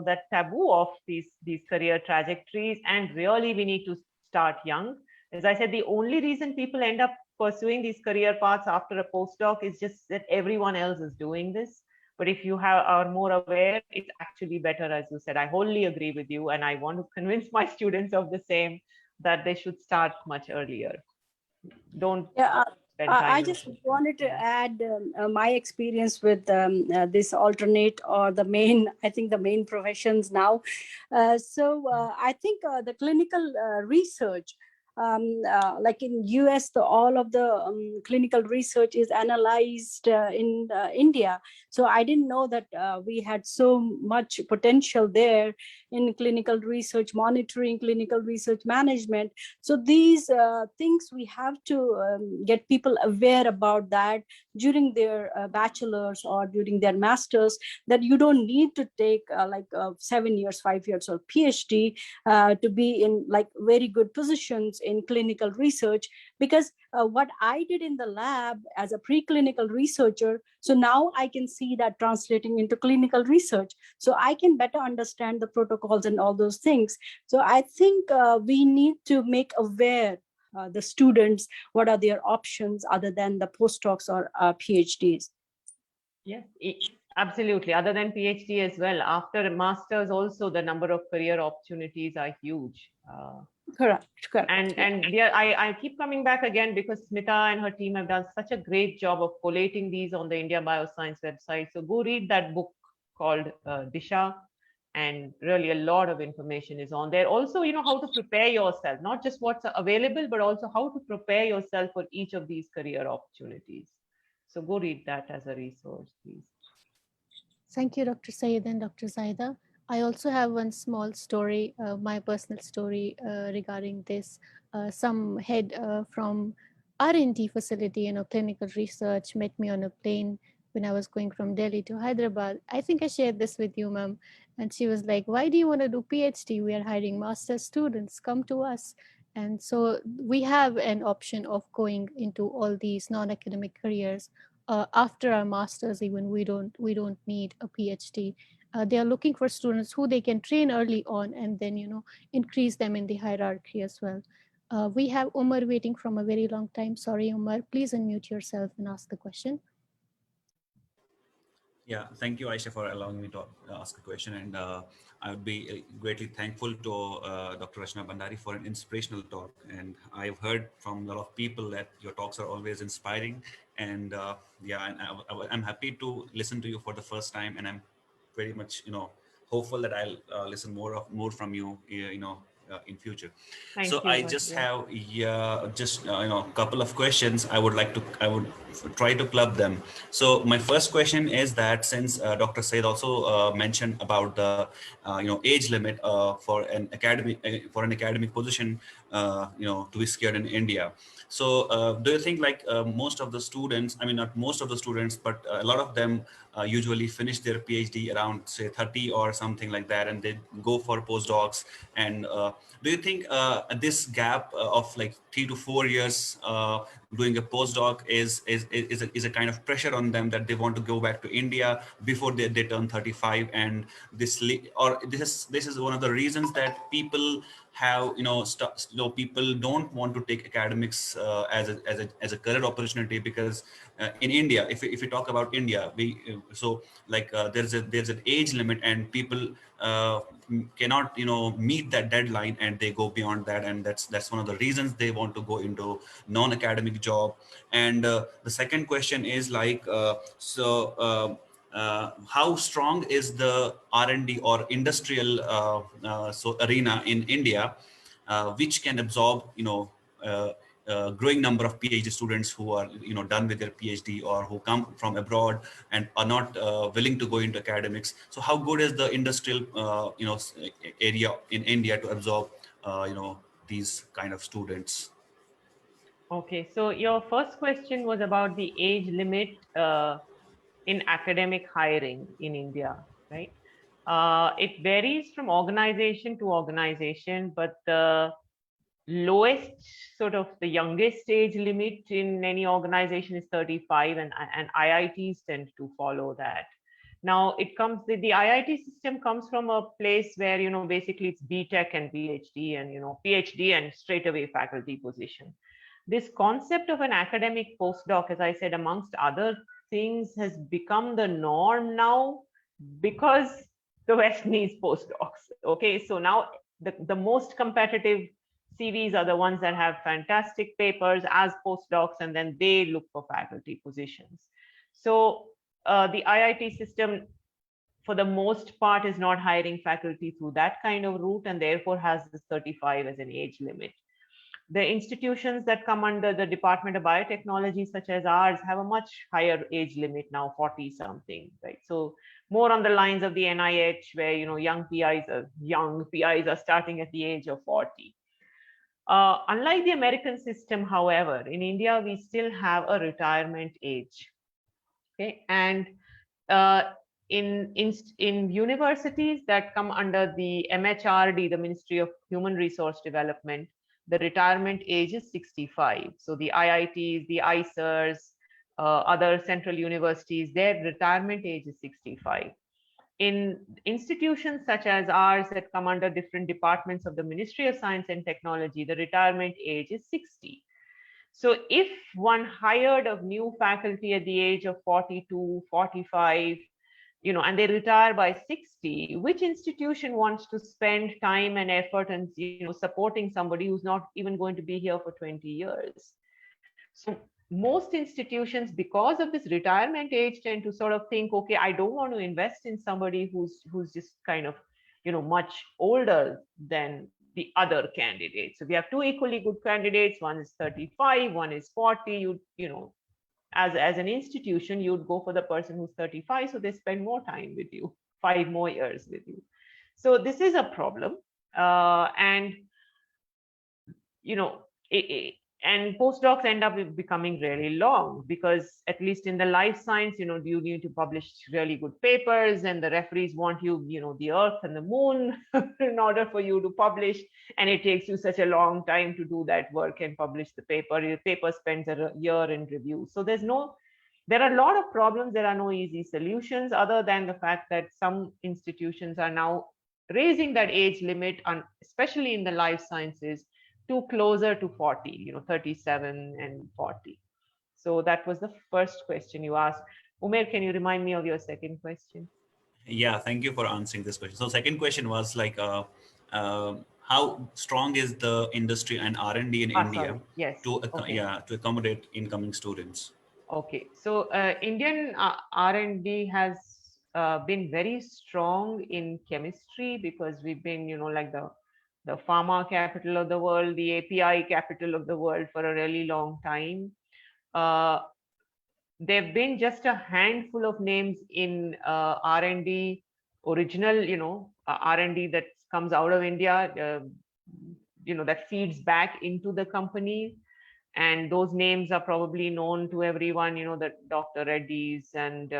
that taboo of these career trajectories, and really we need to start young. As I said, the only reason people end up pursuing these career paths after a postdoc is just that everyone else is doing this. But if you are more aware, it's actually better, as you said. I wholly agree with you, and I want to convince my students of the same, that they should start much earlier. Don't spend time. I just wanted to add my experience with this alternate or the main, I think the main professions now. I think the clinical research, like in US, all of the clinical research is analyzed in India. So I didn't know that we had so much potential there in clinical research monitoring, clinical research management. So these things we have to get people aware about that during their bachelor's or during their master's, that you don't need to take 7 years, 5 years or PhD to be in like very good positions in clinical research. Because what I did in the lab as a preclinical researcher, so now I can see that translating into clinical research. So I can better understand the protocols and all those things. So I think we need to make aware the students what are their options other than the postdocs or PhDs. Yes, absolutely. Other than PhD as well. After a master's also, the number of career opportunities are huge. Correct. And yeah, I keep coming back again because Smita and her team have done such a great job of collating these on the India Bioscience website. So go read that book called Disha, and really a lot of information is on there. Also, how to prepare yourself, not just what's available, but also how to prepare yourself for each of these career opportunities. So go read that as a resource, please. Thank you, Dr. Syed and Dr. Zaida. I also have one small story, my personal story regarding this. Some head from R&D facility, clinical research, met me on a plane when I was going from Delhi to Hyderabad. I think I shared this with you, ma'am. And she was like, why do you want to do PhD? We are hiring master's students, come to us. And so we have an option of going into all these non-academic careers. After our masters, even we don't need a PhD. They are looking for students who they can train early on and then increase them in the hierarchy as well. We have Umar waiting from a very long time. Sorry, Umar, please unmute yourself and ask the question. Yeah, thank you, Aisha, for allowing me to ask a question. And I would be greatly thankful to Dr. Rashna Bhndari for an inspirational talk. And I've heard from a lot of people that your talks are always inspiring. And I'm happy to listen to you for the first time. And I'm very much, hopeful that I'll listen more from you, in future. Thank so you, I just have a couple of questions. I would try to club them. So my first question is that since Dr. Syed also mentioned about the age limit for an academic position to be secured in India. So do you think most of the students, not most of the students, but a lot of them usually finish their PhD around say 30 or something like that, and they go for postdocs? And do you think this gap of 3 to 4 years doing a postdoc is a kind of pressure on them that they want to go back to India before they turn 35? And this is one of the reasons that people have people don't want to take academics as a career opportunity, because in India, if we talk about India, so like there's an age limit, and people cannot meet that deadline, and they go beyond that, and that's one of the reasons they want to go into non-academic job. And the second question is like how strong is the R&D or industrial arena in India, which can absorb growing number of PhD students who are done with their PhD or who come from abroad and are not willing to go into academics. So how good is the industrial area in India to absorb these kind of students? Okay, so your first question was about the age limit in academic hiring in India, right? It varies from organization to organization, but the lowest, sort of the youngest age limit in any organization is 35, and IITs tend to follow that. Now it comes, the IIT system comes from a place where, basically it's BTech and PhD and, PhD and straight away faculty position. This concept of an academic postdoc, as I said, amongst other things, has become the norm now because the West needs postdocs. Okay, so now the most competitive CVs are the ones that have fantastic papers as postdocs, and then they look for faculty positions. So the IIT system, for the most part, is not hiring faculty through that kind of route, and therefore has this 35 as an age limit. The institutions that come under the Department of Biotechnology, such as ours, have a much higher age limit now, 40 something, right? So more on the lines of the NIH, where young PIs are starting at the age of 40. Unlike the American system, however, in India we still have a retirement age. Okay, and in universities that come under the MHRD, the Ministry of Human Resource Development, the retirement age is 65. So the IITs, the ICERs, other central universities, their retirement age is 65. In institutions such as ours that come under different departments of the Ministry of Science and Technology, the retirement age is 60. So if one hired of new faculty at the age of 42, 45, and they retire by 60, which institution wants to spend time and effort and supporting somebody who's not even going to be here for 20 years? So most institutions, because of this retirement age, tend to sort of think, okay, I don't want to invest in somebody who's just kind of much older than the other candidates. So we have two equally good candidates, one is 35, one is 40. As an institution, you'd go for the person who's 35, so they spend more time with you, 5 more years with you. So this is a problem, and and postdocs end up becoming really long, because at least in the life science, you need to publish really good papers, and the referees want you, the Earth and the Moon in order for you to publish, and it takes you such a long time to do that work and publish the paper. Your paper spends a year in review. So there are a lot of problems. There are no easy solutions, other than the fact that some institutions are now raising that age limit, especially in the life sciences, to closer to 40, 37 and 40. So that was the first question you asked. Umair, can you remind me of your second question? Yeah, thank you for answering this question. So second question was like, how strong is the industry and R&D in India to accommodate incoming students? Okay, so Indian R&D has been very strong in chemistry, because we've been, like the pharma capital of the world, the API capital of the world for a really long time. There've been just a handful of names in R&D, original, R&D that comes out of India, that feeds back into the company. And those names are probably known to everyone, the Dr. Reddy's and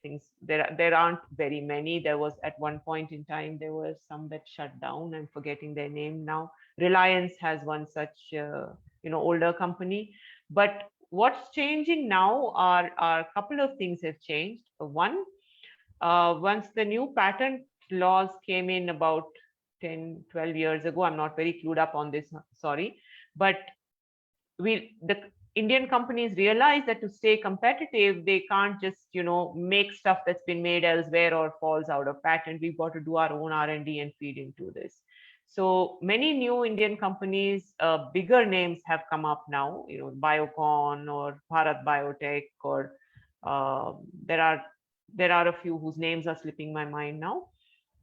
things. There aren't very many. There was, at one point in time, there were some that shut down. I'm forgetting their name now. Reliance has one such, older company. But what's changing now are a couple of things have changed. One, once the new patent laws came in about 10, 12 years ago, I'm not very clued up on this, sorry, but the Indian companies realize that to stay competitive, they can't just, make stuff that's been made elsewhere or falls out of patent. We've got to do our own R&D and feed into this. So many new Indian companies, bigger names have come up now, Biocon or Bharat Biotech, or there are a few whose names are slipping my mind now,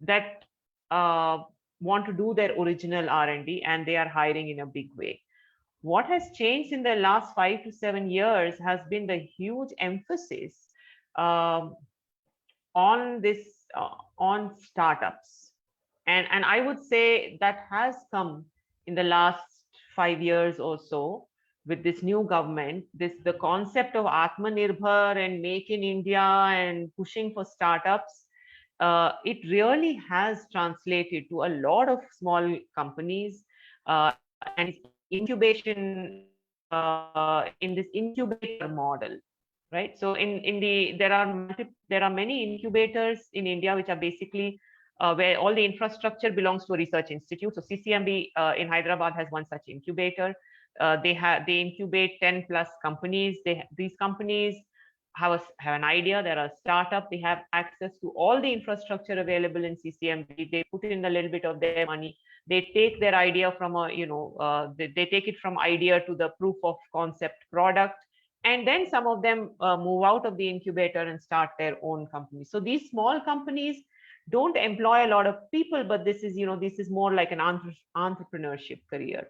that want to do their original R&D, and they are hiring in a big way. What has changed in the last 5 to 7 years has been the huge emphasis on startups. And I would say that has come in the last 5 years or so with this new government. The concept of Atmanirbhar and Make in India and pushing for startups, it really has translated to a lot of small companies, and incubation in this incubator model, right? So there are many incubators in India which are basically where all the infrastructure belongs to a research institute. So CCMB in Hyderabad has one such incubator. They incubate 10 plus companies. These companies have an idea. They're a startup. They have access to all the infrastructure available in CCMB. They put in a little bit of their money. They take their idea from they take it from idea to the proof of concept product. And then some of them move out of the incubator and start their own company. So these small companies don't employ a lot of people, but this is more like an entrepreneurship career.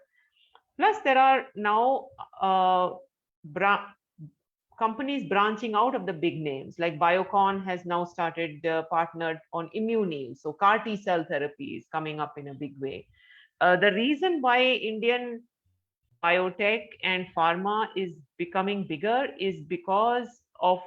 Plus, there are now companies branching out of the big names, like Biocon has now started partnered on immunes. So CAR T cell therapy is coming up in a big way. The reason why Indian biotech and pharma is becoming bigger is because of,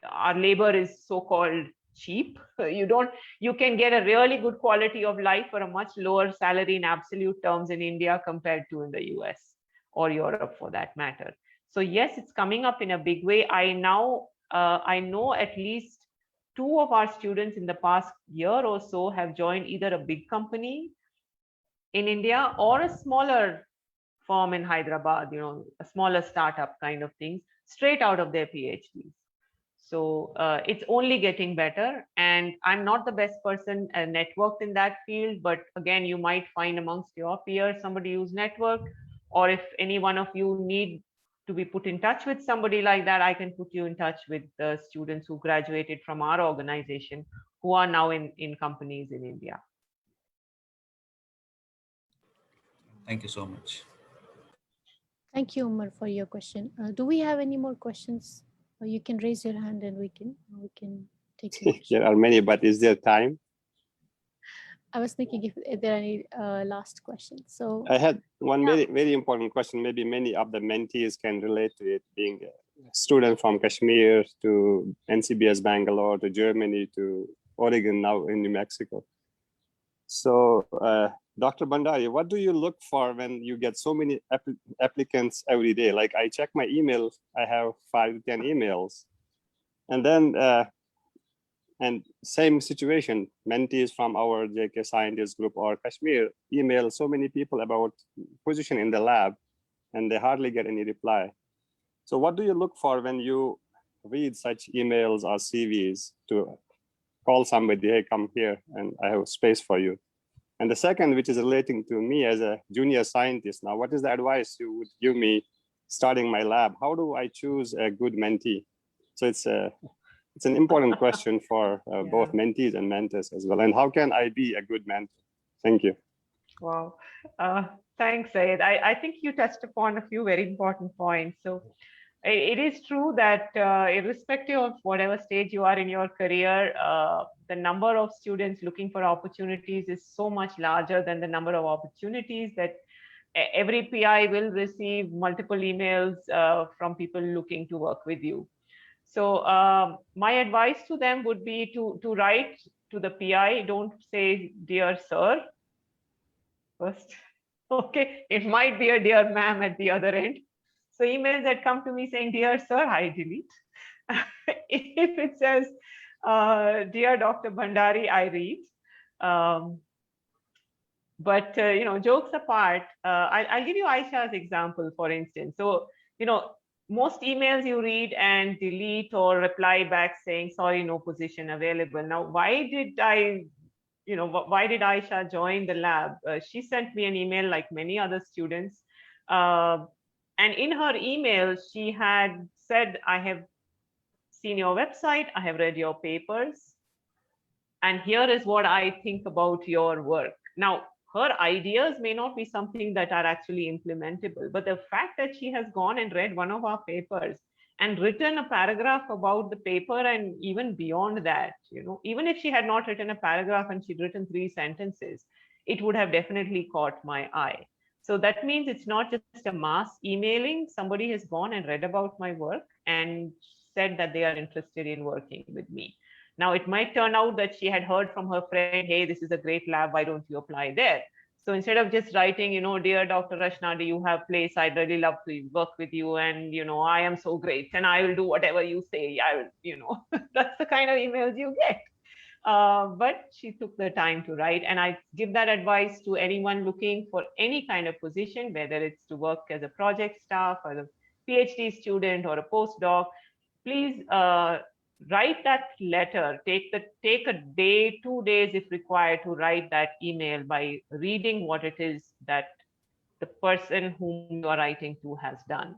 our labor is so-called cheap. You can get a really good quality of life for a much lower salary in absolute terms in India compared to in the US or Europe for that matter. So yes, it's coming up in a big way. I know at least 2 of our students in the past year or so have joined either a big company in India or a smaller firm in Hyderabad, a smaller startup kind of things, straight out of their PhDs. So it's only getting better. And I'm not the best person networked in that field, but again, you might find amongst your peers somebody who's networked, or if any one of you need to be put in touch with somebody like that, I can put you in touch with the students who graduated from our organization who are now in companies in India. Thank you so much. Thank you, Umar, for your question. Do we have any more questions? Or you can raise your hand and we can take it. There are many, but is there time? I was thinking if there are any last questions. So I had one very, very important question. Maybe many of the mentees can relate to it, being a student from Kashmir to NCBS Bangalore to Germany to Oregon, now in New Mexico. So Dr. Bhandari, what do you look for when you get so many applicants every day? Like I check my emails, I have 5 to 10 emails. And then, and same situation, mentees from our JK scientist group or Kashmir email so many people about position in the lab, and they hardly get any reply. So what do you look for when you read such emails or CVs to call somebody, hey, come here and I have space for you? And the second, which is relating to me as a junior scientist now, what is the advice you would give me starting my lab? How do I choose a good mentee? So it's an important question for both mentees and mentors as well. And how can I be a good mentor? Thank you. Wow. Thanks, Syed. I think you touched upon a few very important points. So it is true that irrespective of whatever stage you are in your career, the number of students looking for opportunities is so much larger than the number of opportunities that every PI will receive multiple emails from people looking to work with you. So my advice to them would be to write to the PI. Don't say, dear sir, first. Okay, it might be a dear ma'am at the other end. So emails that come to me saying, dear sir, I delete. If it says, dear Dr. Bhandari, I read. But jokes apart, I'll give you Aisha's example, for instance. So most emails you read and delete or reply back saying, sorry, no position available. Now, why did Aisha join the lab? She sent me an email like many other students. And in her email, she had said, I have seen your website, I have read your papers, and here is what I think about your work. Now, her ideas may not be something that are actually implementable, but the fact that she has gone and read one of our papers and written a paragraph about the paper, and even beyond that, even if she had not written a paragraph and she'd written 3 sentences, it would have definitely caught my eye. So that means it's not just a mass emailing. Somebody has gone and read about my work and said that they are interested in working with me. Now, it might turn out that she had heard from her friend, hey, this is a great lab, why don't you apply there? So instead of just writing, dear Dr. Rashna, do you have place? I'd really love to work with you. And, I am so great and I will do whatever you say. I will, that's the kind of emails you get. But she took the time to write. And I give that advice to anyone looking for any kind of position, whether it's to work as a project staff or a PhD student or a postdoc. Please write that letter. Take a day, 2 days if required, to write that email by reading what it is that the person whom you are writing to has done.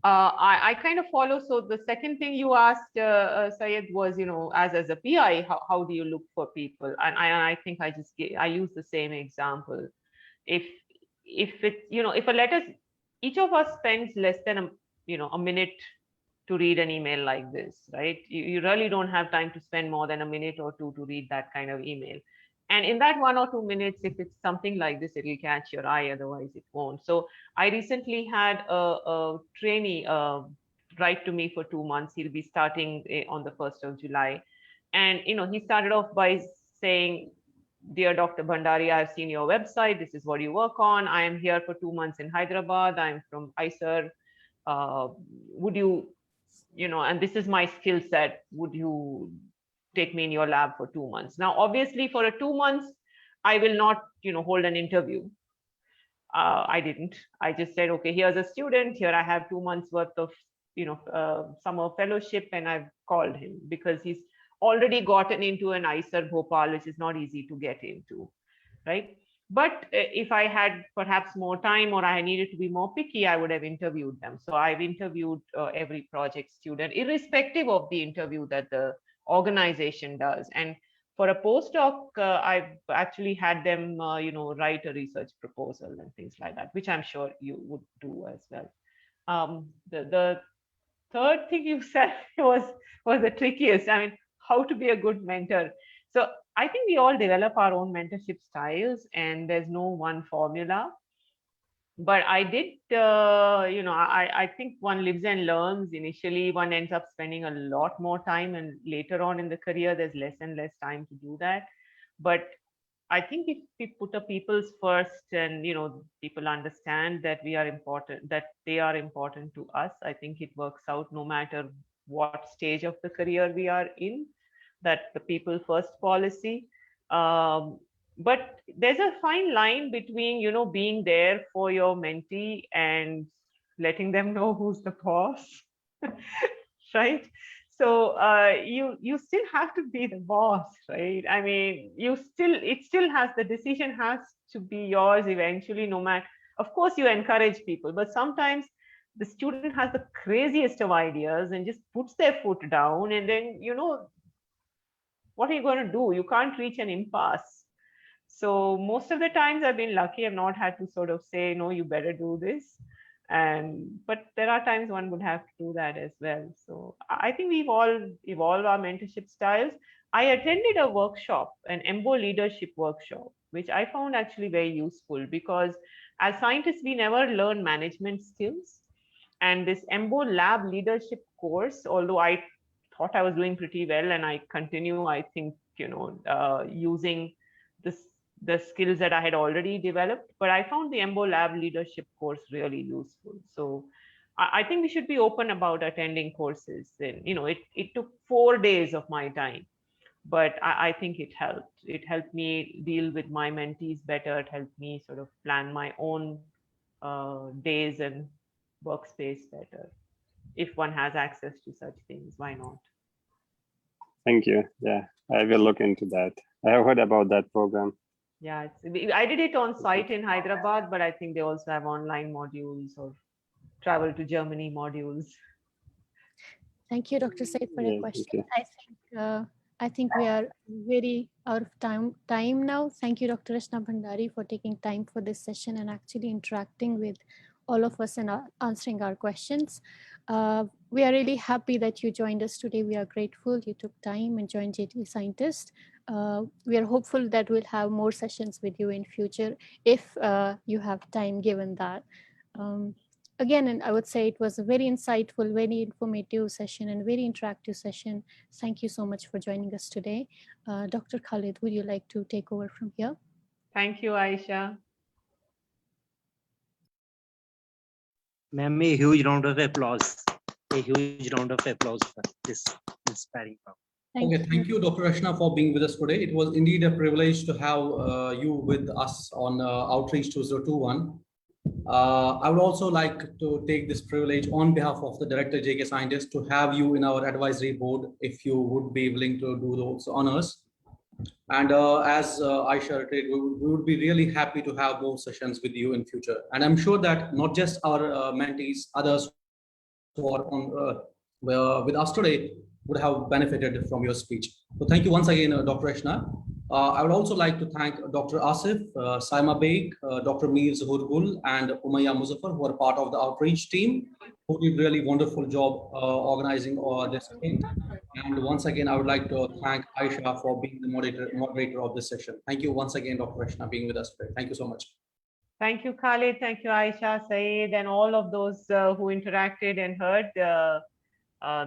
I kind of follow. So the second thing you asked, Syed, was, as a PI, how do you look for people? And I think I use the same example. If a letter, each of us spends less than a minute to read an email like this, right? You really don't have time to spend more than a minute or two to read that kind of email. And in that 1 or 2 minutes, if it's something like this, it'll catch your eye, otherwise it won't. So I recently had a trainee write to me for 2 months. He'll be starting on the 1st of July. And, he started off by saying, dear Dr. Bhandari, I have seen your website. This is what you work on. I am here for 2 months in Hyderabad. I'm from ISER. Would you, and this is my skill set. Would you take me in your lab for 2 months? Now, obviously, for a 2 months, I will not, hold an interview. I didn't. I just said, okay, here's a student. Here I have 2 months worth of, summer fellowship, and I've called him because he's already gotten into an ISER Bhopal, which is not easy to get into, right? But if I had perhaps more time or I needed to be more picky, I would have interviewed them. So I've interviewed every project student, irrespective of the interview that the organization does. And for a postdoc, I've actually had them, write a research proposal and things like that, which I'm sure you would do as well. The third thing you said was the trickiest. I mean, how to be a good mentor. So I think we all develop our own mentorship styles, and there's no one formula. But I did, I think one lives and learns. Initially, one ends up spending a lot more time, and later on in the career, there's less and less time to do that. But I think if we put the people's first, and people understand that we are important, that they are important to us, I think it works out no matter what stage of the career we are in. That the people first policy. But there's a fine line between, being there for your mentee and letting them know who's the boss, right? So you still have to be the boss, right? I mean, the decision has to be yours eventually, no matter, of course you encourage people, but sometimes the student has the craziest of ideas and just puts their foot down, and then, what are you going to do? You can't reach an impasse. So most of the times I've been lucky. I've not had to sort of say, no, you better do this. But there are times one would have to do that as well. So I think we've all evolved our mentorship styles. I attended a workshop, an EMBO leadership workshop, which I found actually very useful, because as scientists, we never learn management skills. And this EMBO lab leadership course, although I thought I was doing pretty well, and I continue, I think, using the skills that I had already developed, but I found the EMBO lab leadership course really useful. So I think we should be open about attending courses. And, it took 4 days of my time, but I think it helped. It helped me deal with my mentees better. It helped me sort of plan my own days and workspace better. If one has access to such things, why not? Thank you. Yeah, I will look into that. I have heard about that program. Yeah, I did it on site in Hyderabad, but I think they also have online modules or travel to Germany modules. Thank you, Dr. Said, for your Yeah, question. thank I think we are very out of time now. Thank you, Dr. Rashna Bhndari, for taking time for this session and actually interacting with all of us and answering our questions. We are really happy that you joined us today. We are grateful you took time and joined JT Scientist. We are hopeful that we'll have more sessions with you in future if you have time given that. Again, and I would say it was a very insightful, very informative session and very interactive session. Thank you so much for joining us today. Dr. Khalid, would you like to take over from here? Thank you, Aisha. Ma'am, a huge round of applause. A huge round of applause for this inspiring talk. Thank you, Dr. Rashna, for being with us today. It was indeed a privilege to have you with us on Outreach 2021. I would also like to take this privilege on behalf of the Director JK Scientist to have you in our advisory board if you would be willing to do those honors. And as Aisha reiterated, we would be really happy to have more sessions with you in future. And I'm sure that not just our mentees, others who are on with us today would have benefited from your speech. So thank you once again, Dr. Rashna. I would also like to thank Dr. Asif, Saima Beg, Dr. Mir Zuhur Gul, and Umayya Muzaffar, who are part of the outreach team, who did really wonderful job organizing this thing. And once again, I would like to thank Aisha for being the moderator of this session. Thank you once again, Dr. Rashna, being with us today. Thank you so much. Thank you, Khalid. Thank you, Aisha, Saeed, and all of those who interacted and heard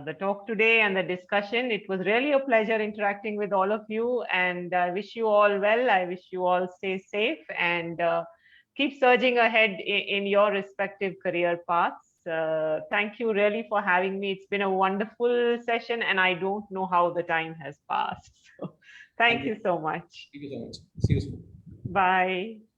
the talk today and the discussion. It was really a pleasure interacting with all of you, and I wish you all well. I wish you all stay safe and keep surging ahead in your respective career paths. Thank you really for having me. It's been a wonderful session, and I don't know how the time has passed. So thank you so much. Thank you so much. See you soon. Bye.